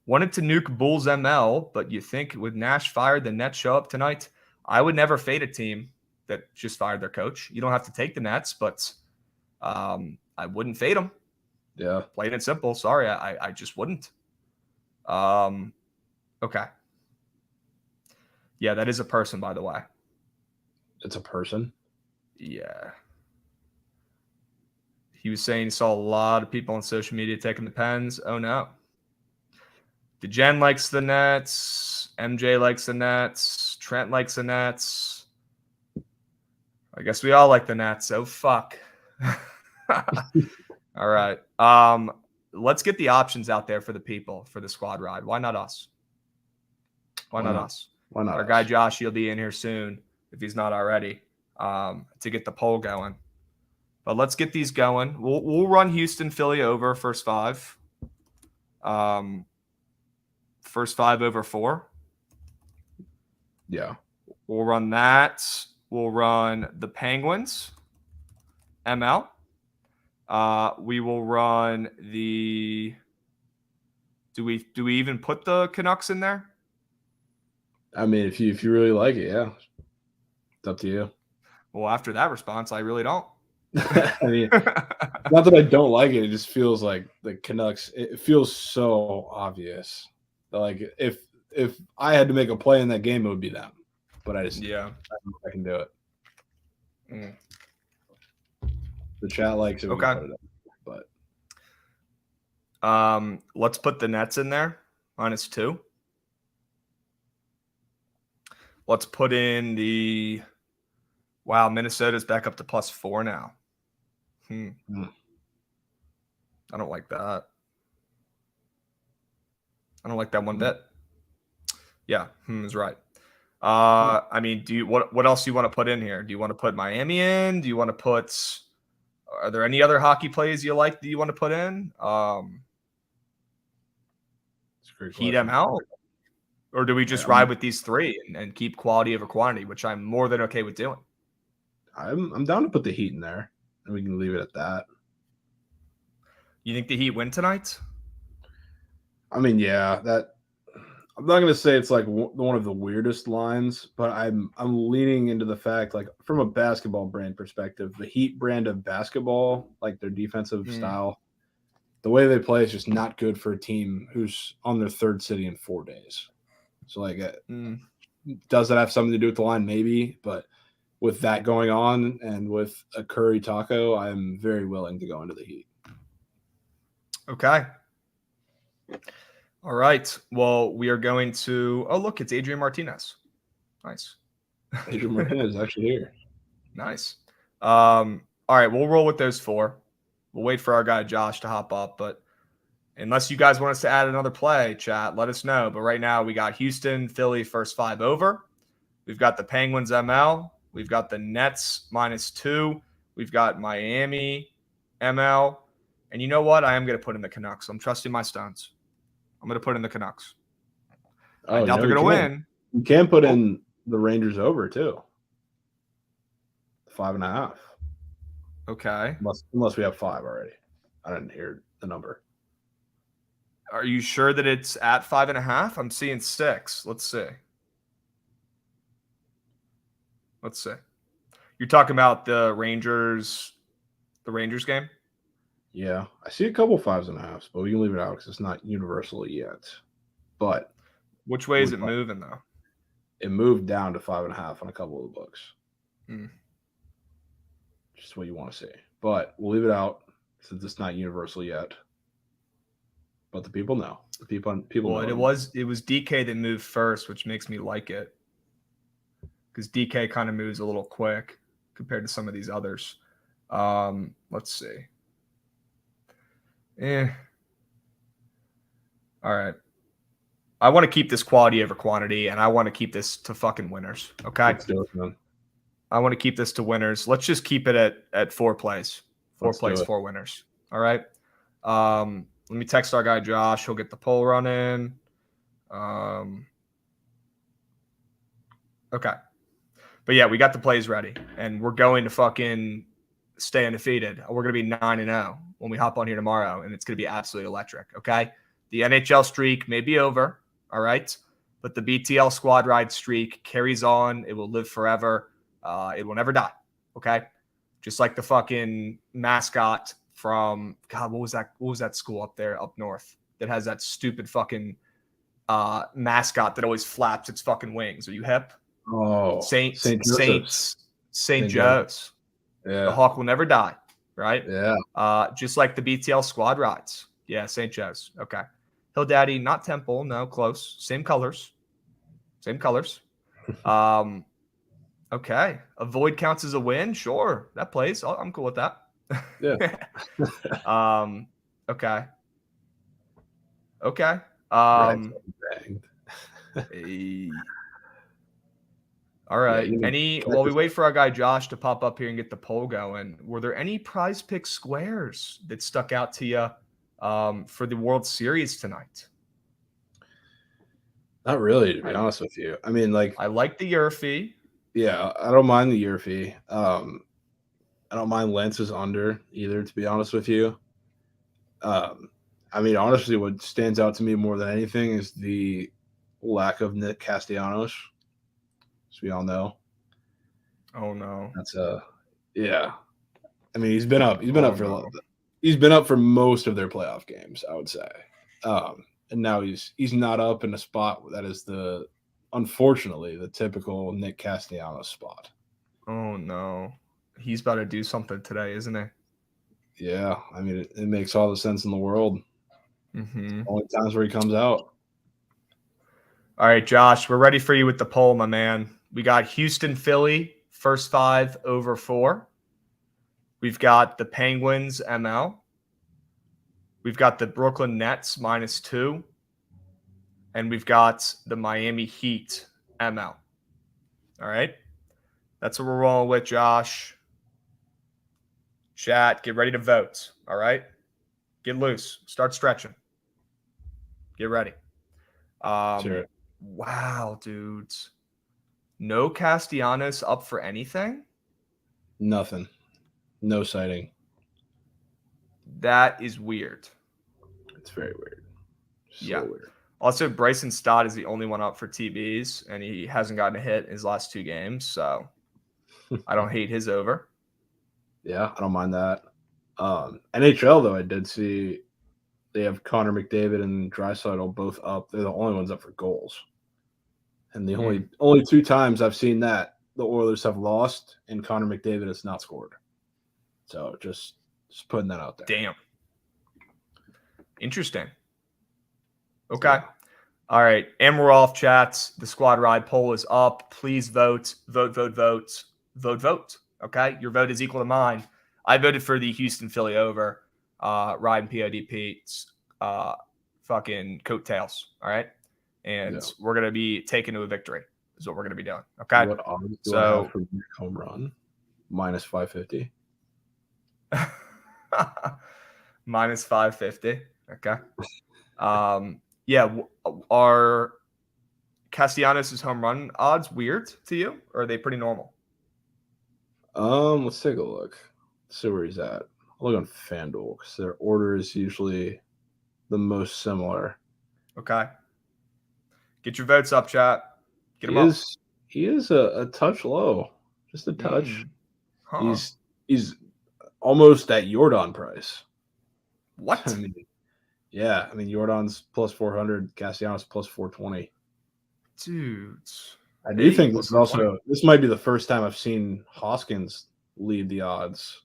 [SPEAKER 1] Wanted to nuke Bulls ML, but you think with Nash fired, the Nets show up tonight? I would never fade a team that just fired their coach. You don't have to take the Nets, but I wouldn't fade them.
[SPEAKER 2] Yeah.
[SPEAKER 1] Plain and simple. Sorry, I just wouldn't. Okay. Yeah, that is a person, by the way.
[SPEAKER 2] It's a person.
[SPEAKER 1] Yeah. He was saying he saw a lot of people on social media taking the pens. Oh, no. DeGen likes the Nets. MJ likes the Nets. Trent likes the Nets. I guess we all like the Nets. Oh, fuck. All right. Let's get the options out there for the people for the squad ride. Why not us? Why not us?
[SPEAKER 2] Why not
[SPEAKER 1] Our
[SPEAKER 2] us?
[SPEAKER 1] guy Josh, he'll be in here soon if he's not already, to get the poll going. But let's get these going. We'll run Houston, Philly over first five. First five over 4.
[SPEAKER 2] Yeah.
[SPEAKER 1] We'll run that. We'll run the Penguins, ML. We will run the. Do we even put the Canucks in there?
[SPEAKER 2] I mean, if you really like it, yeah, it's up to you.
[SPEAKER 1] Well, after that response, I really don't.
[SPEAKER 2] I mean, not that I don't like it. It just feels like the Canucks. It feels so obvious. Like if I had to make a play in that game, it would be them. But I don't know if I can do it. The chat likes it.
[SPEAKER 1] Okay.
[SPEAKER 2] But
[SPEAKER 1] let's put the Nets in there, -2. Let's put in the. Wow, Minnesota's back up to +4 now. I don't like that. I don't like that one bit. Yeah, is right. I mean, what else do you want to put in here? Do you want to put Miami in? Do you want to put? Are there any other hockey plays you like that you want to put in? Heat them out, or do we just ride with these 3 and keep quality over quantity, which I'm more than okay with doing?
[SPEAKER 2] I'm down to put the Heat in there, and we can leave it at that.
[SPEAKER 1] You think the Heat win tonight?
[SPEAKER 2] I mean, yeah, that. I'm not going to say it's like one of the weirdest lines, but I'm leaning into the fact, like from a basketball brand perspective, the Heat brand of basketball, like their defensive style, the way they play is just not good for a team who's on their 3rd city in 4 days. So, like, does that have something to do with the line? Maybe, but with that going on and with a Curry taco, I'm very willing to go into the Heat.
[SPEAKER 1] Okay. All right. Well, we are going to. Oh, look, it's Adrian Martinez. Nice.
[SPEAKER 2] Adrian Martinez is actually here.
[SPEAKER 1] Nice. All right, we'll roll with those 4. We'll wait for our guy Josh to hop up, but unless you guys want us to add another play, chat, let us know. But right now we got Houston, Philly first 5 over. We've got the Penguins ML. We've got the Nets -2. We've got Miami ML. And you know what? I am going to put in the Canucks. I'm trusting my Stones. I'm going to put in the Canucks. I doubt they're going to win.
[SPEAKER 2] You can put in the Rangers over too. 5.5.
[SPEAKER 1] Okay.
[SPEAKER 2] Unless we have 5 already. I didn't hear the number.
[SPEAKER 1] Are you sure that it's at 5.5? I'm seeing 6. Let's see. You're talking about the Rangers game?
[SPEAKER 2] Yeah, I see a couple 5.5s, but we can leave it out because it's not universal yet. But
[SPEAKER 1] which way is it moving though?
[SPEAKER 2] It moved down to 5.5 on a couple of the books. Just what you want to see, but we'll leave it out since it's not universal yet. But the people know. The people.
[SPEAKER 1] Well,
[SPEAKER 2] know
[SPEAKER 1] it was DK that moved first, which makes me like it because DK kind of moves a little quick compared to some of these others. Let's see. All right. I want to keep this quality over quantity, and I want to keep this to fucking winners. Okay.
[SPEAKER 2] Let's do it, man.
[SPEAKER 1] I want to keep this to winners. Let's just keep it at 4 plays. 4 plays, 4 winners. All right. Let me text our guy Josh. He'll get the poll running. Okay. But yeah, we got the plays ready, and we're going to fucking stay undefeated. We're going to be 9-0 when we hop on here tomorrow, and it's going to be absolutely electric. Okay. The NHL streak may be over. All right. But the BTL squad ride streak carries on. It will live forever. It will never die. Okay. Just like the fucking mascot from God, what was that? What was that school up there up north that has that stupid fucking mascot that always flaps its fucking wings? Are you hip?
[SPEAKER 2] Oh, St. Joseph's.
[SPEAKER 1] St. Joe's.
[SPEAKER 2] Yeah.
[SPEAKER 1] The Hawk will never die, right?
[SPEAKER 2] Yeah.
[SPEAKER 1] Just like the BTL squad rides. Yeah, St. Joe's. Okay. Hill Daddy, not Temple. No, close. Same colors. Same colors. Okay. A void counts as a win. Sure. That plays. I'm cool with that.
[SPEAKER 2] Yeah.
[SPEAKER 1] Okay. Okay. All right.
[SPEAKER 2] Yeah,
[SPEAKER 1] while we wait for our guy Josh to pop up here and get the poll going, were there any prize pick squares that stuck out to you for the World Series tonight?
[SPEAKER 2] Not really, to be honest with you. I mean, like,
[SPEAKER 1] I like the Yurfee.
[SPEAKER 2] Yeah, I don't mind the Yurfee. I don't mind Lance's under either, to be honest with you. I mean, honestly, what stands out to me more than anything is the lack of Nick Castellanos, as we all know.
[SPEAKER 1] Oh no,
[SPEAKER 2] that's yeah. I mean, he's been up for most of their playoff games, I would say. And now he's not up in a spot that is unfortunately the typical Nick Castellanos spot.
[SPEAKER 1] Oh no, he's about to do something today, isn't he?
[SPEAKER 2] Yeah, I mean, it makes all the sense in the world.
[SPEAKER 1] Mm-hmm.
[SPEAKER 2] Only times where he comes out.
[SPEAKER 1] All right, Josh, we're ready for you with the poll, my man. We got Houston, Philly, first 5 over 4. We've got the Penguins, ML. We've got the Brooklyn Nets, -2. And we've got the Miami Heat, ML. All right. That's what we're rolling with, Josh. Chat, get ready to vote. All right. Get loose. Start stretching. Get ready.
[SPEAKER 2] Sure.
[SPEAKER 1] Wow, dudes. No Castellanos up for anything?
[SPEAKER 2] Nothing. No sighting.
[SPEAKER 1] That is weird.
[SPEAKER 2] It's very weird.
[SPEAKER 1] So weird. Also, Bryson Stott is the only one up for TBs, and he hasn't gotten a hit in his last 2 games, so I don't hate his over.
[SPEAKER 2] Yeah, I don't mind that. NHL, though, I did see they have Connor McDavid and Draisaitl both up. They're the only ones up for goals. And the only 2 times I've seen that the Oilers have lost and Connor McDavid has not scored. So just putting that out there.
[SPEAKER 1] Damn. Interesting. Okay. Yeah. All right. And we're off, chats. The squad ride poll is up. Please vote. Vote. Okay. Your vote is equal to mine. I voted for the Houston Philly over. Riding PODP's fucking coattails. All right. And we're going to be taken to a victory, is what we're going to be doing. Okay.
[SPEAKER 2] What odds do I have for home run? -550.
[SPEAKER 1] -550. Okay. Yeah. Are Castellanos' home run odds weird to you, or are they pretty normal?
[SPEAKER 2] Let's take a look. Let's see where he's at. I'll look on FanDuel because their order is usually the most similar.
[SPEAKER 1] Okay. Get your votes up, chat. Get them up.
[SPEAKER 2] He is a touch low, just a touch.
[SPEAKER 1] Huh.
[SPEAKER 2] He's almost at Jordan price.
[SPEAKER 1] What?
[SPEAKER 2] I mean, Jordan's +400, Castellanos +420.
[SPEAKER 1] Dudes.
[SPEAKER 2] I do think this might be the first time I've seen Hoskins lead the odds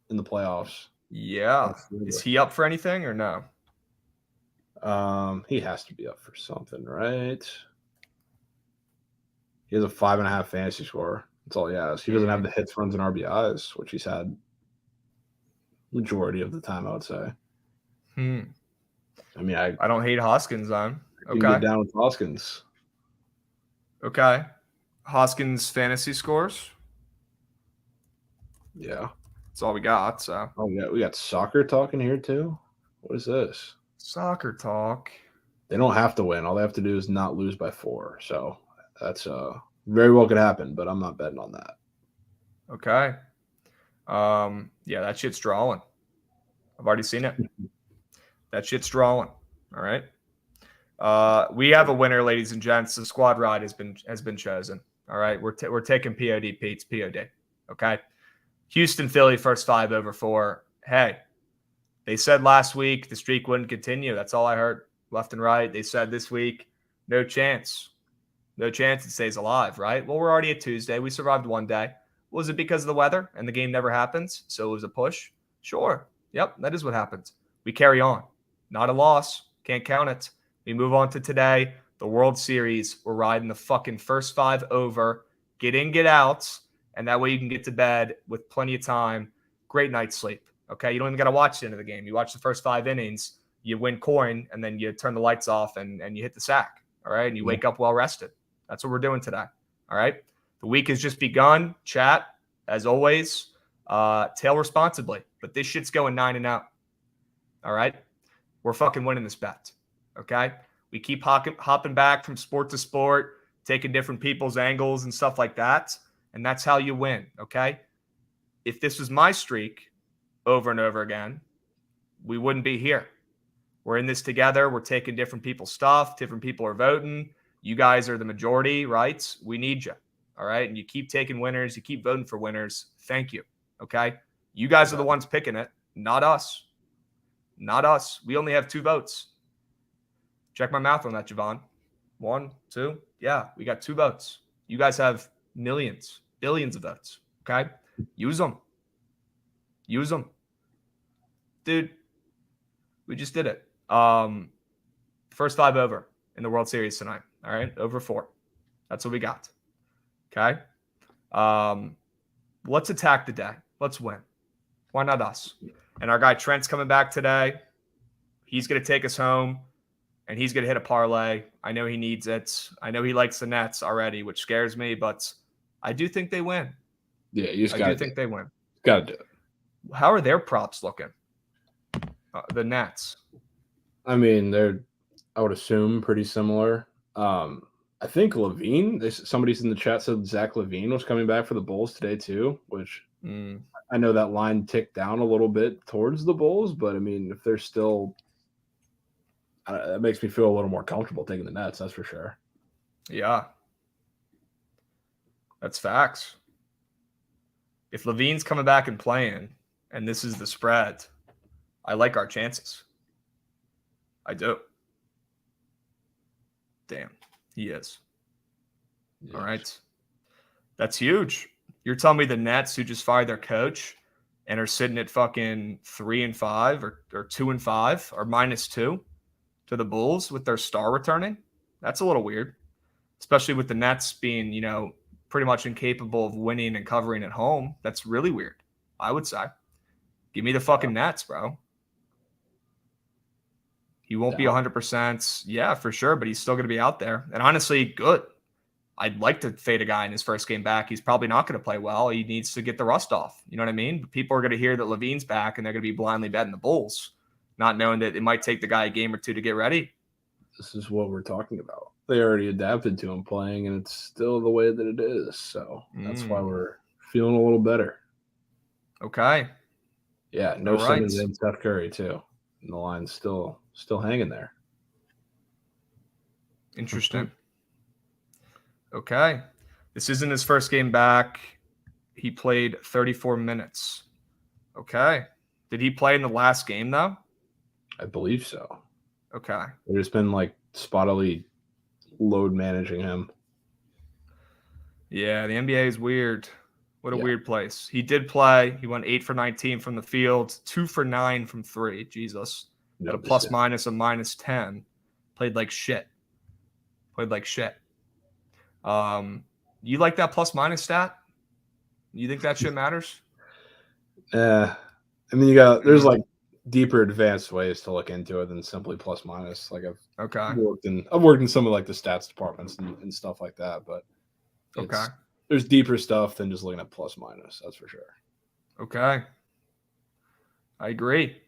[SPEAKER 2] in the playoffs.
[SPEAKER 1] Yeah. Is he up for anything or no?
[SPEAKER 2] He has to be up for something, right? He has a 5.5 fantasy score. That's all he has. He doesn't have the hits, runs, and RBIs, which he's had majority of the time, I would say. I mean, I
[SPEAKER 1] don't hate Hoskins on. Okay.
[SPEAKER 2] Get down with Hoskins.
[SPEAKER 1] Okay. Hoskins fantasy scores.
[SPEAKER 2] Yeah.
[SPEAKER 1] That's all we got. So.
[SPEAKER 2] Oh yeah, we got soccer talking here too. What is this?
[SPEAKER 1] Soccer talk.
[SPEAKER 2] They don't have to win. All they have to do is not lose by 4. So that's very well could happen, but I'm not betting on that.
[SPEAKER 1] Okay. Yeah, that shit's drawing. I've already seen it. That shit's drawing. All right. We have a winner, ladies and gents. The squad ride has been chosen. All right, we're taking POD Pete's POD. Okay, Houston Philly first 5 over 4. Hey, they said last week the streak wouldn't continue. That's all I heard left and right. They said this week no chance, no chance it stays alive. Right. Well, we're already at Tuesday. We survived one day. Was it because of the weather and the game never happens? So it was a push. Sure. Yep, that is what happens. We carry on. Not a loss. Can't count it. We move on to today, the World Series. We're riding the fucking first 5 over. Get in, get out, and that way you can get to bed with plenty of time. Great night's sleep. Okay, you don't even got to watch the end of the game. You watch the first 5 innings, you win coin, and then you turn the lights off and you hit the sack. All right, and you wake up well rested. That's what we're doing today. All right, the week has just begun. Chat, as always, tail responsibly. But this shit's going 9-0. All right, we're fucking winning this bet. Okay, we keep hopping back from sport to sport, taking different people's angles and stuff like that, and that's how you win. Okay, if this was my streak over and over again, we wouldn't be here. We're in this together. We're taking different people's stuff. Different people are voting. You guys are the majority, right? We need you. All right, and you keep taking winners. You keep voting for winners. Thank you. Okay, you guys are the ones picking it, not us. Not us. We only have 2 votes. Check my math on that, Jovan. 1, 2. Yeah, we got 2 votes. You guys have millions, billions of votes. Okay? Use them. Use them. Dude, we just did it. First 5 over in the World Series tonight. All right? Over 4. That's what we got. Okay? Let's attack the day. Let's win. Why not us? And our guy Trent's coming back today. He's going to take us home. And he's going to hit a parlay. I know he needs it. I know he likes the Nets already, which scares me, but I do think they win.
[SPEAKER 2] Yeah, you just got to
[SPEAKER 1] think they win.
[SPEAKER 2] Got to do it.
[SPEAKER 1] How are their props looking? The Nets.
[SPEAKER 2] I mean, they're, I would assume, pretty similar. I think Levine, somebody's in the chat said Zach Levine was coming back for the Bulls today too, which I know that line ticked down a little bit towards the Bulls, but I mean, if they're still – that makes me feel a little more comfortable taking the Nets, that's for sure.
[SPEAKER 1] Yeah. That's facts. If Levine's coming back and playing, and this is the spread, I like our chances. I do. Damn, he is. Yes. All right. That's huge. You're telling me the Nets, who just fired their coach and are sitting at fucking 3-5 or 2-5 or -2 to the Bulls with their star returning? That's a little weird, especially with the Nets being, pretty much incapable of winning and covering at home. That's really weird, I would say. Give me the fucking Nets, bro. He won't be 100%. Yeah, for sure, but he's still going to be out there. And honestly, good. I'd like to fade a guy in his first game back. He's probably not going to play well. He needs to get the rust off. You know what I mean? But people are going to hear that Levine's back, and they're going to be blindly betting the Bulls, not knowing that it might take the guy a game or 2 to get ready.
[SPEAKER 2] This is what we're talking about. They already adapted to him playing, and it's still the way that it is. So that's why we're feeling a little better.
[SPEAKER 1] Okay.
[SPEAKER 2] Yeah, no Simmons and Steph Curry, too. And the line's still hanging there.
[SPEAKER 1] Interesting. Okay. This isn't his first game back. He played 34 minutes. Okay. Did he play in the last game, though?
[SPEAKER 2] I believe so.
[SPEAKER 1] Okay.
[SPEAKER 2] There's been, spottily load managing him.
[SPEAKER 1] Yeah, the NBA is weird. What a weird place. He did play. He went 8 for 19 from the field, 2 for 9 from 3. Jesus. At a plus-minus of -10. Played like shit. You like that plus-minus stat? You think that shit matters?
[SPEAKER 2] Yeah. I mean, there's deeper advanced ways to look into it than simply plus-minus. I've worked in some of the stats departments and stuff like that, but there's deeper stuff than just looking at plus-minus. That's for sure.
[SPEAKER 1] Okay. I agree.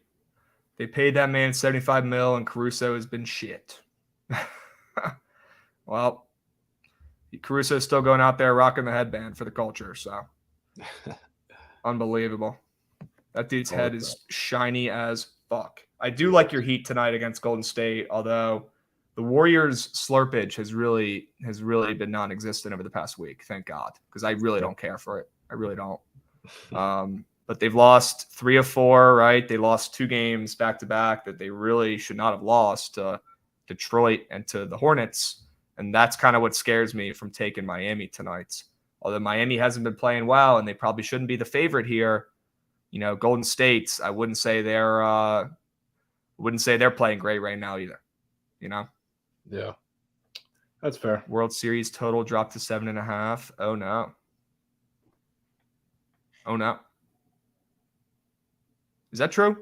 [SPEAKER 1] They paid that man $75 million, and Caruso has been shit. Well, Caruso's still going out there rocking the headband for the culture. So, Unbelievable. That dude's head
[SPEAKER 2] Like
[SPEAKER 1] is shiny as fuck. I do like your Heat tonight against Golden State, although the Warriors' slurpage has really been non-existent over the past week. Thank God, because I really don't care for it. I really don't. But they've lost 3 of 4, right? They lost 2 games back to back that they really should not have lost to Detroit and to the Hornets, and that's kind of what scares me from taking Miami tonight. Although Miami hasn't been playing well, and they probably shouldn't be the favorite here. You know, Golden State, I wouldn't say they're playing great right now either. You know?
[SPEAKER 2] Yeah. That's fair.
[SPEAKER 1] World Series total dropped to 7.5. Oh no. Oh no. Is that true?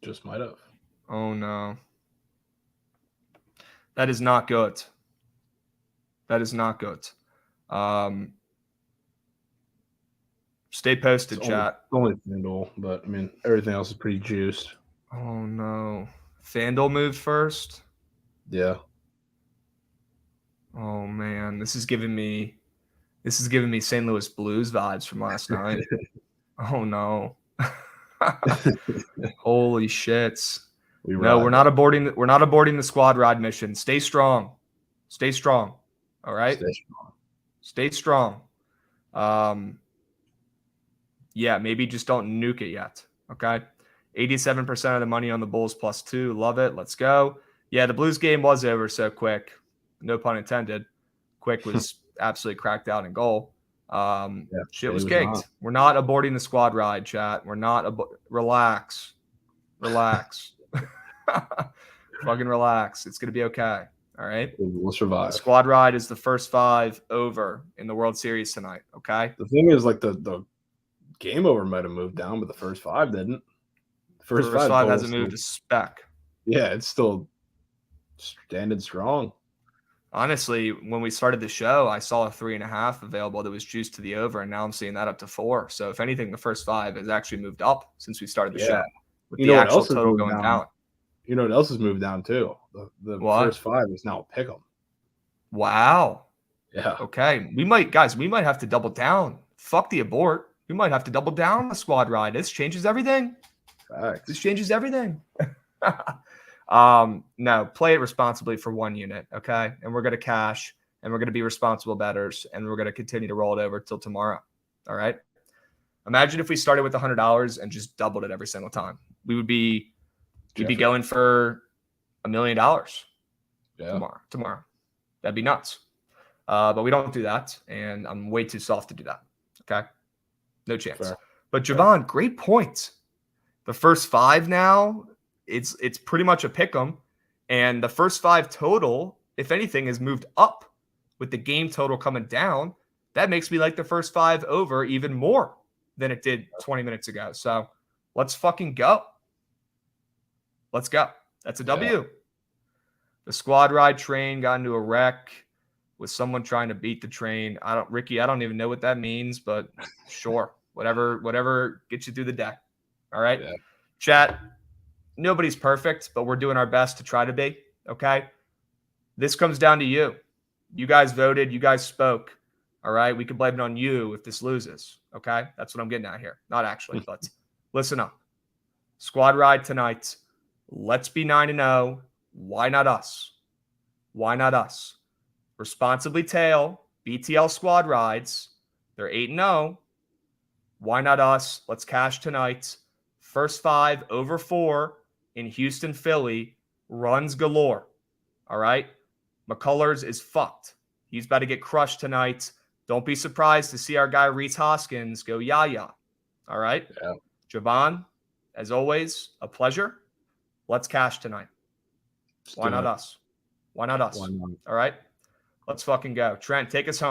[SPEAKER 2] Just might have.
[SPEAKER 1] Oh no. That is not good. That is not good. Stay posted, chat.
[SPEAKER 2] Only FanDuel, but I mean everything else is pretty juiced.
[SPEAKER 1] Oh no. FanDuel moved first?
[SPEAKER 2] Yeah.
[SPEAKER 1] Oh man, this is giving me St. Louis Blues vibes from last night. Oh no. Holy shits. We're not aborting the squad ride mission. Stay strong. Stay strong. All right? Stay strong. Yeah, maybe just don't nuke it yet. Okay. 87% of the money on the Bulls +2. Love it. Let's go. Yeah, the Blues game was over so quick. No pun intended. Quick was absolutely cracked out in goal. Shit was caked. Not. We're not aborting the squad ride, chat. We're not. Relax. Fucking relax. It's going to be okay. All right.
[SPEAKER 2] We'll survive.
[SPEAKER 1] The squad ride is the first 5 over in the World Series tonight. Okay.
[SPEAKER 2] The thing is, like, the game over might have moved down, but the first 5 didn't.
[SPEAKER 1] The first 5 hasn't moved a speck.
[SPEAKER 2] Yeah, it's still standing strong.
[SPEAKER 1] Honestly, when we started the show, I saw a 3.5 available that was juiced to the over, and now I'm seeing that up to 4. So if anything, the first 5 has actually moved up since we started the show. With the actual total going down.
[SPEAKER 2] You know what else has moved down too? The first 5 is now a pick 'em.
[SPEAKER 1] Wow.
[SPEAKER 2] Yeah.
[SPEAKER 1] Okay. We might have to double down. Fuck the abort. We might have to double down on the squad ride. This changes everything.
[SPEAKER 2] Facts.
[SPEAKER 1] This changes everything. No, play it responsibly for 1 unit, okay? And we're going to cash, and we're going to be responsible bettors, and we're going to continue to roll it over till tomorrow, all right? Imagine if we started with $100 and just doubled it every single time. We'd be going for $1 million tomorrow. That'd be nuts. But we don't do that, and I'm way too soft to do that, okay? No chance. Fair. But Jovan, great point. The first 5 now, it's pretty much a pick 'em, and the first 5 total, if anything, has moved up with the game total coming down. That makes me like the first 5 over even more than it did 20 minutes ago. So let's fucking go. Let's go. That's a W. Yeah. The squad ride train got into a wreck with someone trying to beat the train. Ricky, I don't even know what that means, but sure. Whatever gets you through the deck. All right. Yeah. Chat. Nobody's perfect, but we're doing our best to try to be. Okay. This comes down to you. You guys voted. You guys spoke. All right. We can blame it on you if this loses. Okay. That's what I'm getting at here. Not actually, but listen up. Squad ride tonight. Let's be 9-0. Why not us? Why not us? Responsibly tail. BTL squad rides. They're 8-0. Why not us? Let's cash tonight. First 5 over 4 in Houston, Philly. Runs galore. All right. McCullers is fucked. He's about to get crushed tonight. Don't be surprised to see our guy Reese Hoskins go yah. All right. Yeah. Jovan, as always, a pleasure. Let's cash tonight. Why not us? Why not us? All right. Let's fucking go. Trent, take us home.